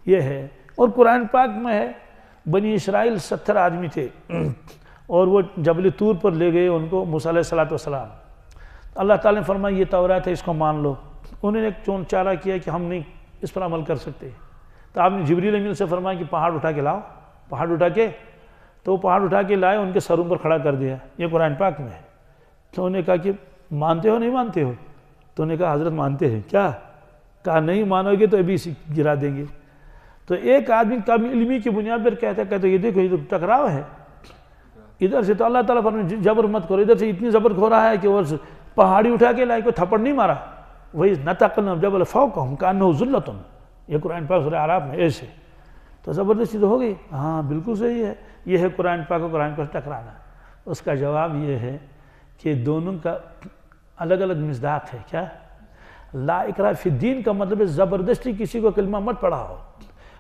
A: یہ ہے۔ اور قرآن پاک میں ہے بنی اسرائیل 70 آدمی تھے اور وہ جبل طور پر لے گئے ان کو موسیٰ علیہ السلام، اللہ تعالیٰ نے فرمایا یہ تورات ہے اس کو مان لو، انہوں نے ایک چون چارہ کیا کہ ہم نہیں اس پر عمل کر سکتے، تو آپ نے جبریل امین سے فرمایا کہ پہاڑ اٹھا کے لاؤ، پہاڑ اٹھا کے، تو وہ پہاڑ اٹھا کے لائے، ان کے سروں پر کھڑا کر دیا، یہ قرآن پاک میں ہے۔ تو انہوں نے کہا کہ مانتے ہو نہیں مانتے ہو؟ تو انہوں نے کہا حضرت مانتے ہیں۔ کیا کہا؟ نہیں مانو گے تو ابھی گرا دیں گے۔ تو ایک آدمی کم علمی کی بنیاد پر کہتا ہے یہ دیکھو یہ تو ٹکراؤ ہے، ادھر سے تو اللہ تعالیٰ فرمایا جبر مت کرو، ادھر سے اتنی زبر کھو رہا ہے کہ وہ پہاڑی اٹھا کے لائے، کوئی تھپڑ نہیں مارا، وہی نتقنا جبل فوقہم کانہ ذلۃ، یہ قرآن پاک سورہ اعراف میں ایسے، تو زبردستی تو ہو گئی۔ ہاں بالکل صحیح ہے، یہ ہے قرآن پاک اور قرآن پاک ٹکرانا۔ اس کا جواب یہ ہے کہ دونوں کا الگ الگ مصداق ہے۔ کیا؟ لا اکراہ فی الدین کا مطلب ہے زبردستی کسی کو کلمہ مت پڑھاؤ،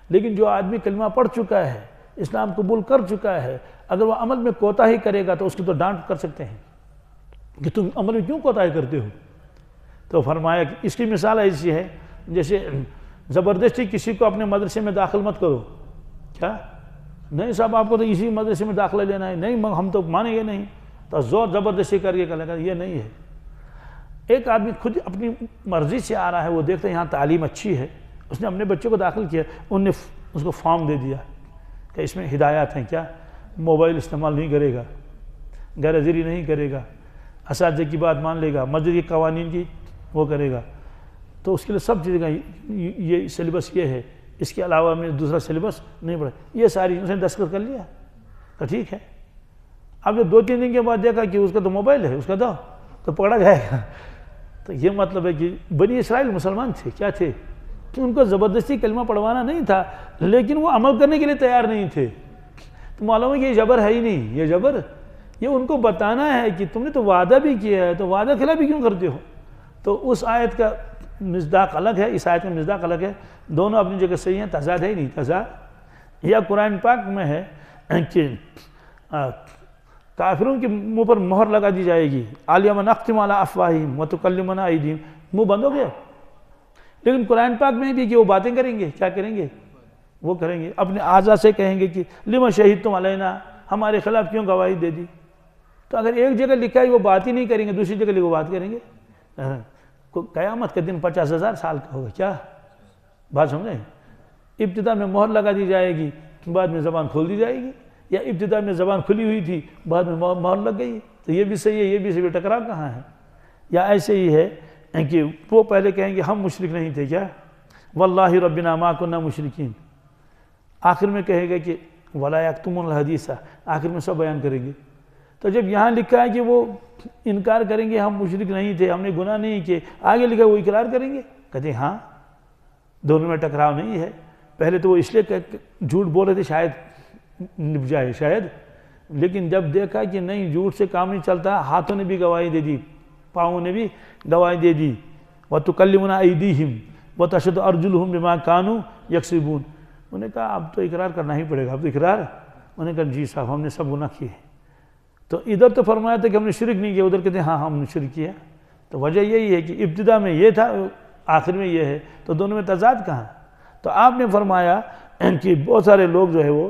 A: لیکن جو آدمی کلمہ پڑھ چکا ہے، اسلام قبول کر چکا ہے، اگر وہ عمل میں کوتاہی کرے گا تو اس کی تو ڈانٹ کر سکتے ہیں کہ تم عمل میں کیوں کوتاہی کرتے ہو۔ تو فرمایا کہ اس کی مثال ایسی ہے جیسے زبردستی کسی کو اپنے مدرسے میں داخل مت کرو۔ کیا؟ نہیں صاحب آپ کو تو اسی مدرسے میں داخلہ لینا ہے، نہیں ہم تو مانیں گے نہیں، تو زور زبردستی کر کے کہے گا یہ نہیں ہے۔ ایک آدمی خود اپنی مرضی سے آ رہا ہے، وہ دیکھتا ہے یہاں تعلیم اچھی ہے، اس نے اپنے بچے کو داخل کیا، انہوں نے اس کو فارم دے دیا کہ اس میں ہدایات ہیں، کیا موبائل استعمال نہیں کرے گا، غیر حاضری نہیں کرے گا، اساتذہ کی بات مان لے گا، مسجد کے قوانین کی وہ کرے گا، تو اس کے لیے سب چیزیں یہ سلیبس یہ ہے، اس کے علاوہ میں دوسرا سلیبس نہیں پڑھا، یہ ساری اس نے دستخط کر لیا تو ٹھیک ہے۔ اب جب 2-3 دن کے بعد دیکھا کہ اس کا تو موبائل ہے، اس کا تو پکڑا جائے گا۔ تو یہ مطلب ہے کہ بنی اسرائیل مسلمان تھے، کیا تھے کہ ان کو زبردستی کلمہ پڑھوانا نہیں تھا، لیکن وہ عمل کرنے کے لیے تیار نہیں تھے۔ تو معلوم ہے کہ یہ جبر ہے ہی نہیں، یہ جبر یہ ان کو بتانا ہے کہ تم نے تو وعدہ بھی کیا ہے، تو وعدہ خلاف بھی کیوں کرتے ہو۔ تو اس آیت کا مصداق الگ ہے، اس آیت کا مصداق الگ ہے، دونوں اپنی جگہ صحیح ہیں، تضاد ہے ہی نہیں۔ تضاد یا قرآن پاک میں ہے کہ کافروں کے منہ پر مہر لگا دی جائے گی، الیوم نختم علی افواہہم وتکلمنا ایدیہم، منہ بند ہو گیا، لیکن قرآن پاک میں بھی کہ وہ باتیں کریں گے، کیا کریں گے؟ وہ کریں گے، اپنے اعضاء سے کہیں گے کہ لما شہدتم علینا، ہمارے خلاف کیوں گواہی دے دی۔ تو اگر ایک جگہ لکھا ہے وہ بات ہی نہیں کریں گے، دوسری جگہ وہ بات کریں گے، قیامت کے دن 50,000 سال کا ہوگا۔ کیا بات سمجھیں؟ ابتدا میں مہر لگا دی جائے گی، بعد میں زبان کھول دی جائے گی، یا ابتدا میں زبان کھلی ہوئی تھی بعد میں مہر لگ گئی، تو یہ بھی صحیح ہے، یہ بھی صحیح ہے، ٹکراؤ کہاں ہے؟ یا ایسے ہی ہے کہ وہ پہلے کہیں گے ہم مشرک نہیں تھے، کیا واللہ ربنا ما کنا مشرکین، آخر میں کہے گا کہ ولا یکتمون الحدیث، آخر میں سب بیان کریں گے۔ تو جب یہاں لکھا ہے کہ وہ انکار کریں گے ہم مشرک نہیں تھے، ہم نے گناہ نہیں کیے، آگے لکھا ہے وہ اقرار کریں گے، کہتے ہیں ہاں دونوں میں ٹکراؤ نہیں ہے۔ پہلے تو وہ اس لیے جھوٹ بول رہے تھے شاید نپ جائے شاید، لیکن جب دیکھا کہ نہیں جھوٹ سے کام نہیں چلتا، ہاتھوں نے بھی گواہی دے دی، پاؤں نے بھی گواہی دے دی، وَتُكَلِّمُنَا أَيْدِيهِمْ وَتَشْهَدُ أَرْجُلُهُمْ بِمَا كَانُوا يَكْسِبُونَ۔ انہوں نے کہا اب تو اقرار کرنا ہی پڑے گا، اب تو اقرار۔ انہوں نے کہا جی صاحب ہم نے سب گناہ کیے۔ تو ادھر تو فرمایا تھا کہ ہم نے شرک نہیں کیا، ادھر کہتے ہیں ہاں ہم نے شرک کیا۔ تو وجہ یہی ہے کہ ابتدا میں یہ تھا، آخر میں یہ ہے، تو دونوں میں تضاد کہاں؟ تو آپ نے فرمایا کہ بہت سارے لوگ جو ہے وہ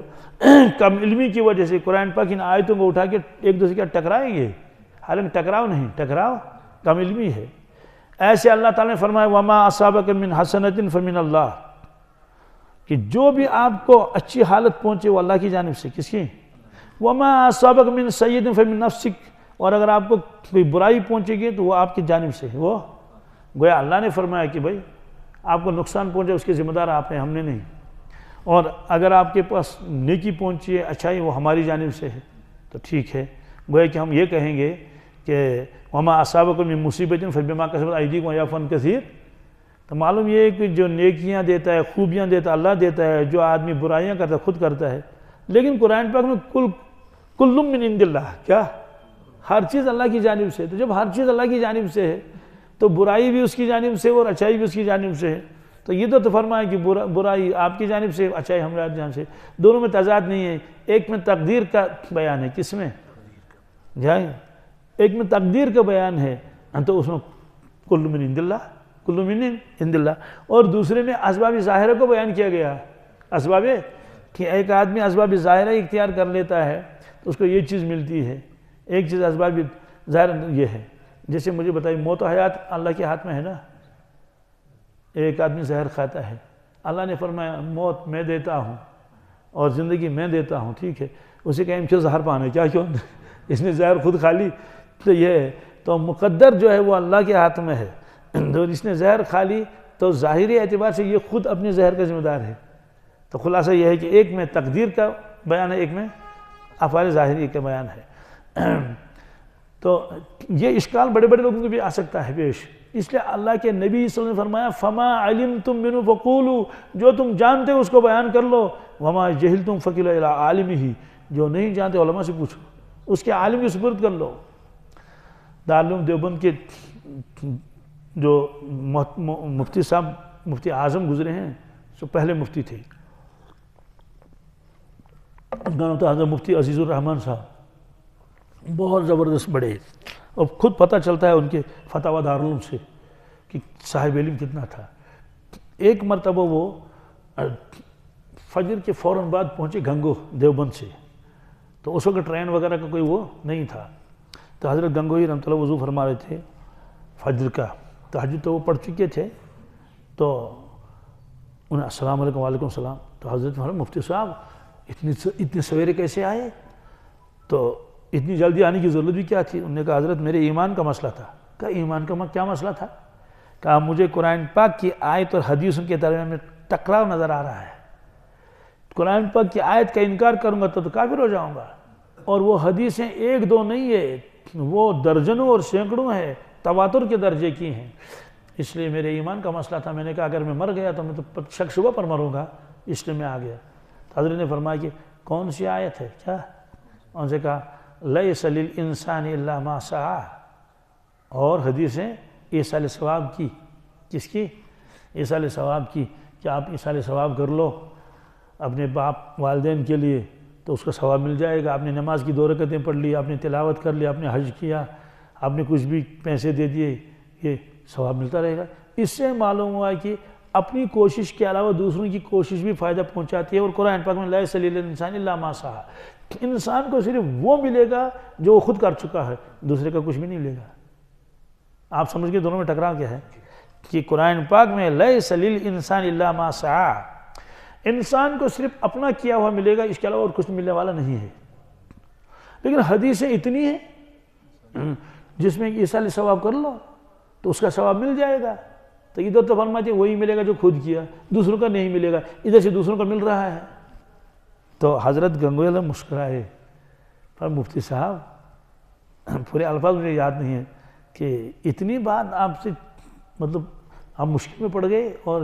A: کم علمی کی وجہ سے قرآن پاک ان آیتوں کو اٹھا کے ایک دوسرے کے ٹکرائیں گے، حالانکہ ٹکراؤ نہیں، ٹکراؤ کم علمی ہے۔ ایسے اللہ تعالیٰ نے فرمایا وَمَا أَصَابَكَ مِنْ حَسَنَةٍ فَمِنَ اللَّهِ، کہ جو بھی آپ کو اچھی حالت پہنچے وہ اللہ کی جانب سے، کس کی؟ وَمَا أَصَابَكَ مِنْ سَيِّئَةٍ فَمِنْ نَفْسِكَ، اور اگر آپ کو کوئی برائی پہنچے گی تو وہ آپ کی جانب سے، وہ گویا اللہ نے فرمایا کہ بھائی آپ کو نقصان پہنچے اس کے ذمہ دار آپ ہیں، ہم نے نہیں، اور اگر آپ کے پاس نیکی پہنچی ہے، اچھائی، وہ ہماری جانب سے ہے، تو ٹھیک ہے۔ گویا کہ ہم یہ کہیں گے کہ وَمَا أَصَابَكُم مِّن مُّصِيبَةٍ فَبِمَا كَسَبَتْ أَيْدِيكُمْ وَيَعْفُو عَن كَثِيرٍ۔ تو معلوم یہ ہے کہ جو نیکیاں دیتا ہے، خوبیاں دیتا ہے اللہ دیتا ہے، جو آدمی برائیاں کرتا ہے خود کرتا ہے۔ لیکن قرآن پاک میں کل من عند اللہ، کیا؟ ہر چیز اللہ کی جانب سے۔ تو جب ہر چیز اللہ کی جانب سے ہے تو برائی بھی اس کی جانب سے اور اچھائی بھی اس کی جانب سے ہے۔ تو یہ تو فرمایا کہ برائی آپ کی جانب سے، اچھائی ہماری جانب سے، دونوں میں تضاد نہیں ہے۔ ایک میں تقدیر کا بیان ہے، کس میں؟ جائیں ایک میں تقدیر کا بیان ہے تو اس میں کل من عند اللہ، کل من عند اللہ، اور دوسرے میں اسباب ظاہرہ کو بیان کیا گیا۔ اسباب کہ ایک آدمی اسباب ظاہرہ اختیار کر لیتا ہے تو اس کو یہ چیز ملتی ہے، ایک چیز اسباب ظاہرہ یہ ہے۔ جیسے مجھے بتائی موت و حیات اللہ کے ہاتھ میں ہے نا، ایک آدمی زہر کھاتا ہے، اللہ نے فرمایا موت میں دیتا ہوں اور زندگی میں دیتا ہوں، ٹھیک ہے، اسے کہیں کیوں زہر پانا ہے، کیا کیوں اس نے زہر خود کھا لی، تو یہ ہے۔ تو مقدر جو ہے وہ اللہ کے ہاتھ میں ہے، تو اس نے زہر کھا لی تو ظاہری اعتبار سے یہ خود اپنے زہر کا ذمہ دار ہے۔ تو خلاصہ یہ ہے کہ ایک میں تقدیر کا بیان ہے، ایک میں افعال ظاہری کا بیان ہے۔ تو یہ اشکال بڑے بڑے لوگوں کو بھی آ سکتا ہے پیش، اس لیے اللہ کے نبی صلی اللہ علیہ وسلم نے فرمایا فَمَا عَلِمْتُم مِّنْهُ فَقُولُوا، جو تم جانتے ہو اس کو بیان کر لو، وَمَا جَهِلْتُم فَقِيلُوا إِلَىٰ عَالِمِهِ، جو نہیں جانتے علماء سے پوچھو، اس کے عالم کی سپرد کر لو۔ دارالعلوم دیوبند کے جو مفتی صاحب، مفتی اعظم گزرے ہیں، جو پہلے مفتی تھے، ان کا نام تھا حضرت مفتی عزیز الرحمن صاحب، بہت زبردست بڑے، اور خود پتہ چلتا ہے ان کے فتاوی دارالعلوم سے کہ صاحب علم کتنا تھا۔ ایک مرتبہ وہ فجر کے فوراً بعد پہنچے گنگو دیوبند سے، تو اس وقت ٹرین وغیرہ کا کوئی وہ نہیں تھا، تو حضرت گنگوئی رحمۃ اللہ وضو فرما رہے تھے فجر کا، تہجد تو وہ پڑھ چکے تھے، تو انہیں السلام علیکم، وعلیکم السلام، تو حضرت فرمایا مفتی صاحب اتنے سویرے کیسے آئے؟ تو اتنی جلدی آنے کی ضرورت بھی کیا تھی؟ انہوں نے کہا حضرت میرے ایمان کا مسئلہ تھا۔ کہا ایمان کا کیا مسئلہ تھا؟ کہا مجھے قرآن پاک کی آیت اور حدیثوں کے درمیان میں ٹکراؤ نظر آ رہا ہے، قرآن پاک کی آیت کا انکار کروں گا تو کافر ہو جاؤں گا، اور وہ حدیثیں ایک دو نہیں ہے، وہ درجنوں اور سینکڑوں ہیں، تواتر کے درجے کی ہیں، اس لیے میرے ایمان کا مسئلہ تھا۔ میں نے کہا اگر میں مر گیا تو میں تو شک شبہ پر مروں گا، اس لیے میں آ گیا۔ حضرت نے فرمایا کہ کون سی آیت ہے؟ کیا؟ ان سے کہا لیس للانسان الا ما سعی، اور حدیثیں ایصال ثواب کی، کس کی؟ ایصال ثواب کی، کہ آپ ایصال ثواب کر لو اپنے باپ والدین کے لیے تو اس کا ثواب مل جائے گا، آپ نے نماز کی 2 رکعتیں پڑھ لی، آپ نے تلاوت کر لی، آپ نے حج کیا، آپ نے کچھ بھی پیسے دے دیے، یہ ثواب ملتا رہے گا۔ اس سے معلوم ہوا کہ اپنی کوشش کے علاوہ دوسروں کی کوشش بھی فائدہ پہنچاتی ہے، اور قرآن پاک میں لیس للانسان الا ما سعی، انسان کو صرف وہ ملے گا جو وہ خود کر چکا ہے، دوسرے کا کچھ بھی نہیں ملے گا۔ آپ سمجھ گئے دونوں میں ٹکراؤ کیا ہے؟ کہ قرآن پاک میں لیس للانسان الا ما سعی، انسان کو صرف اپنا کیا ہوا ملے گا، اس کے علاوہ اور کچھ ملنے والا نہیں ہے۔ لیکن حدیثیں اتنی ہیں جس میں ایصال ثواب کر لو تو اس کا ثواب مل جائے گا، تو ادھر تو فرماتے وہی ملے گا جو خود کیا، دوسروں کا نہیں ملے گا، ادھر سے دوسروں کا مل رہا ہے۔ تو حضرت گنگوئی علیہ مسکرائے، پر مفتی صاحب پورے الفاظ مجھے یاد نہیں ہے کہ اتنی بات آپ سے، مطلب آپ مشکل میں پڑ گئے اور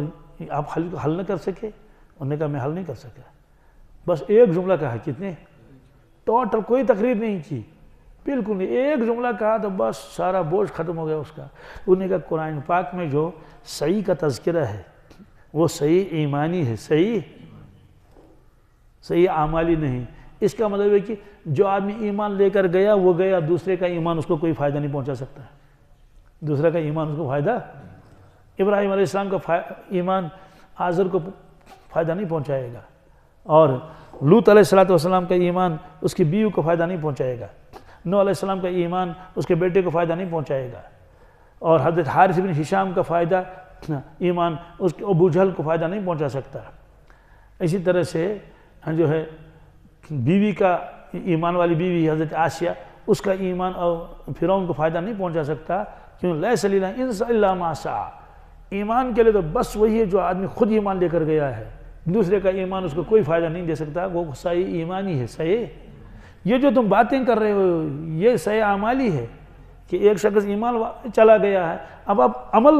A: آپ حل نہ کر سکے؟ انہوں نے کہا میں حل نہیں کر سکا، بس ایک جملہ کہا، کتنے ٹوٹل کوئی تقریر نہیں کی، بالکل نہیں، ایک جملہ کہا تو بس سارا بوجھ ختم ہو گیا اس کا۔ انہوں نے کہا قرآن پاک میں جو صحیح کا تذکرہ ہے وہ صحیح ایمانی ہے، صحیح اعمالی نہیں۔ اس کا مطلب ہے کہ جو آدمی ایمان لے کر گیا وہ گیا، دوسرے کا ایمان اس کو کوئی فائدہ نہیں پہنچا سکتا، دوسرے کا ایمان اس کو فائدہ، ابراہیم علیہ السلام کا ایمان آزر کو فائدہ نہیں پہنچائے گا، اور لوط علیہ السلام کا ایمان اس کی بیوی کو فائدہ نہیں پہنچائے گا، نوح علیہ السلام کا ایمان اس کے بیٹے کو فائدہ نہیں پہنچائے گا، اور حضرت حارث بن ہشام کا فائدہ ایمان اس کے ابو جہل کو فائدہ نہیں پہنچا سکتا۔ اسی طرح سے جو ہے بیوی کا ایمان والی بیوی حضرت عائشہ، اس کا ایمان اور فرعون کو فائدہ نہیں پہنچا سکتا، کیوں لیس للانسان الا ما سعى، ایمان کے لیے تو بس وہی ہے جو آدمی خود ایمان لے کر گیا ہے، دوسرے کا ایمان اس کو کوئی فائدہ نہیں دے سکتا، وہ صحیح ایمانی ہے، صحیح۔ یہ جو تم باتیں کر رہے ہو یہ صحیح اعمالی ہے کہ ایک شخص ایمان چلا گیا ہے، اب آپ عمل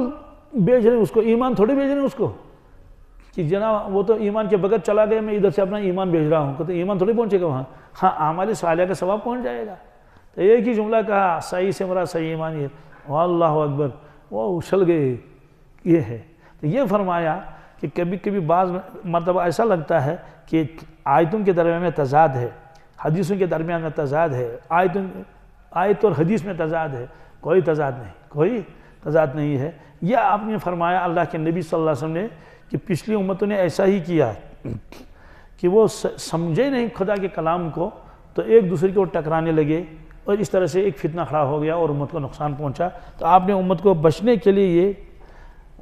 A: بیچ رہے ہیں اس کو، ایمان تھوڑی بیچ رہے ہیں اس کو کہ جناب وہ تو ایمان کے بغیر چلا گیا، میں ادھر سے اپنا ایمان بیچ رہا ہوں، تو ایمان تھوڑی پہنچے گا وہاں، ہاں اعمال صالحہ کا ثواب پہنچ جائے گا۔ تو ایک ہی جملہ کہا صحیح سے مراد صحیح ایمانی ہے، اللہ اکبر، وہ اچھل گئے، یہ ہے۔ تو یہ فرمایا کہ کبھی کبھی بعض مرتبہ ایسا لگتا ہے کہ آیتوں کے درمیان میں تضاد ہے، حدیثوں کے درمیان میں تضاد ہے، آیت اور حدیث میں تضاد ہے، کوئی تضاد نہیں ہے۔ یہ آپ نے فرمایا اللہ کے نبی صلی اللہ علیہ وسلم نے کہ پچھلی امتوں نے ایسا ہی کیا کہ وہ سمجھے نہیں خدا کے کلام کو، تو ایک دوسرے کو ٹکرانے لگے، اور اس طرح سے ایک فتنہ کھڑا ہو گیا اور امت کو نقصان پہنچا۔ تو آپ نے امت کو بچنے کے لیے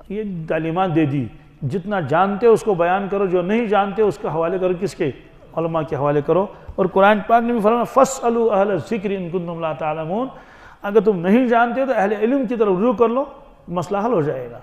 A: یہ تعلیمات دے دی، جتنا جانتے اس کو بیان کرو، جو نہیں جانتے اس کا حوالے کرو، کس کے؟ علماء کے حوالے کرو۔ اور قرآن پاک نے بھی فرمایا فَاسْأَلُوا أَهْلَ الذِّكْرِ إِن كُنتُمْ لَا تَعْلَمُونَ، اگر تم نہیں جانتے تو اہل علم کی طرف رجوع کر لو، مسئلہ حل ہو جائے گا۔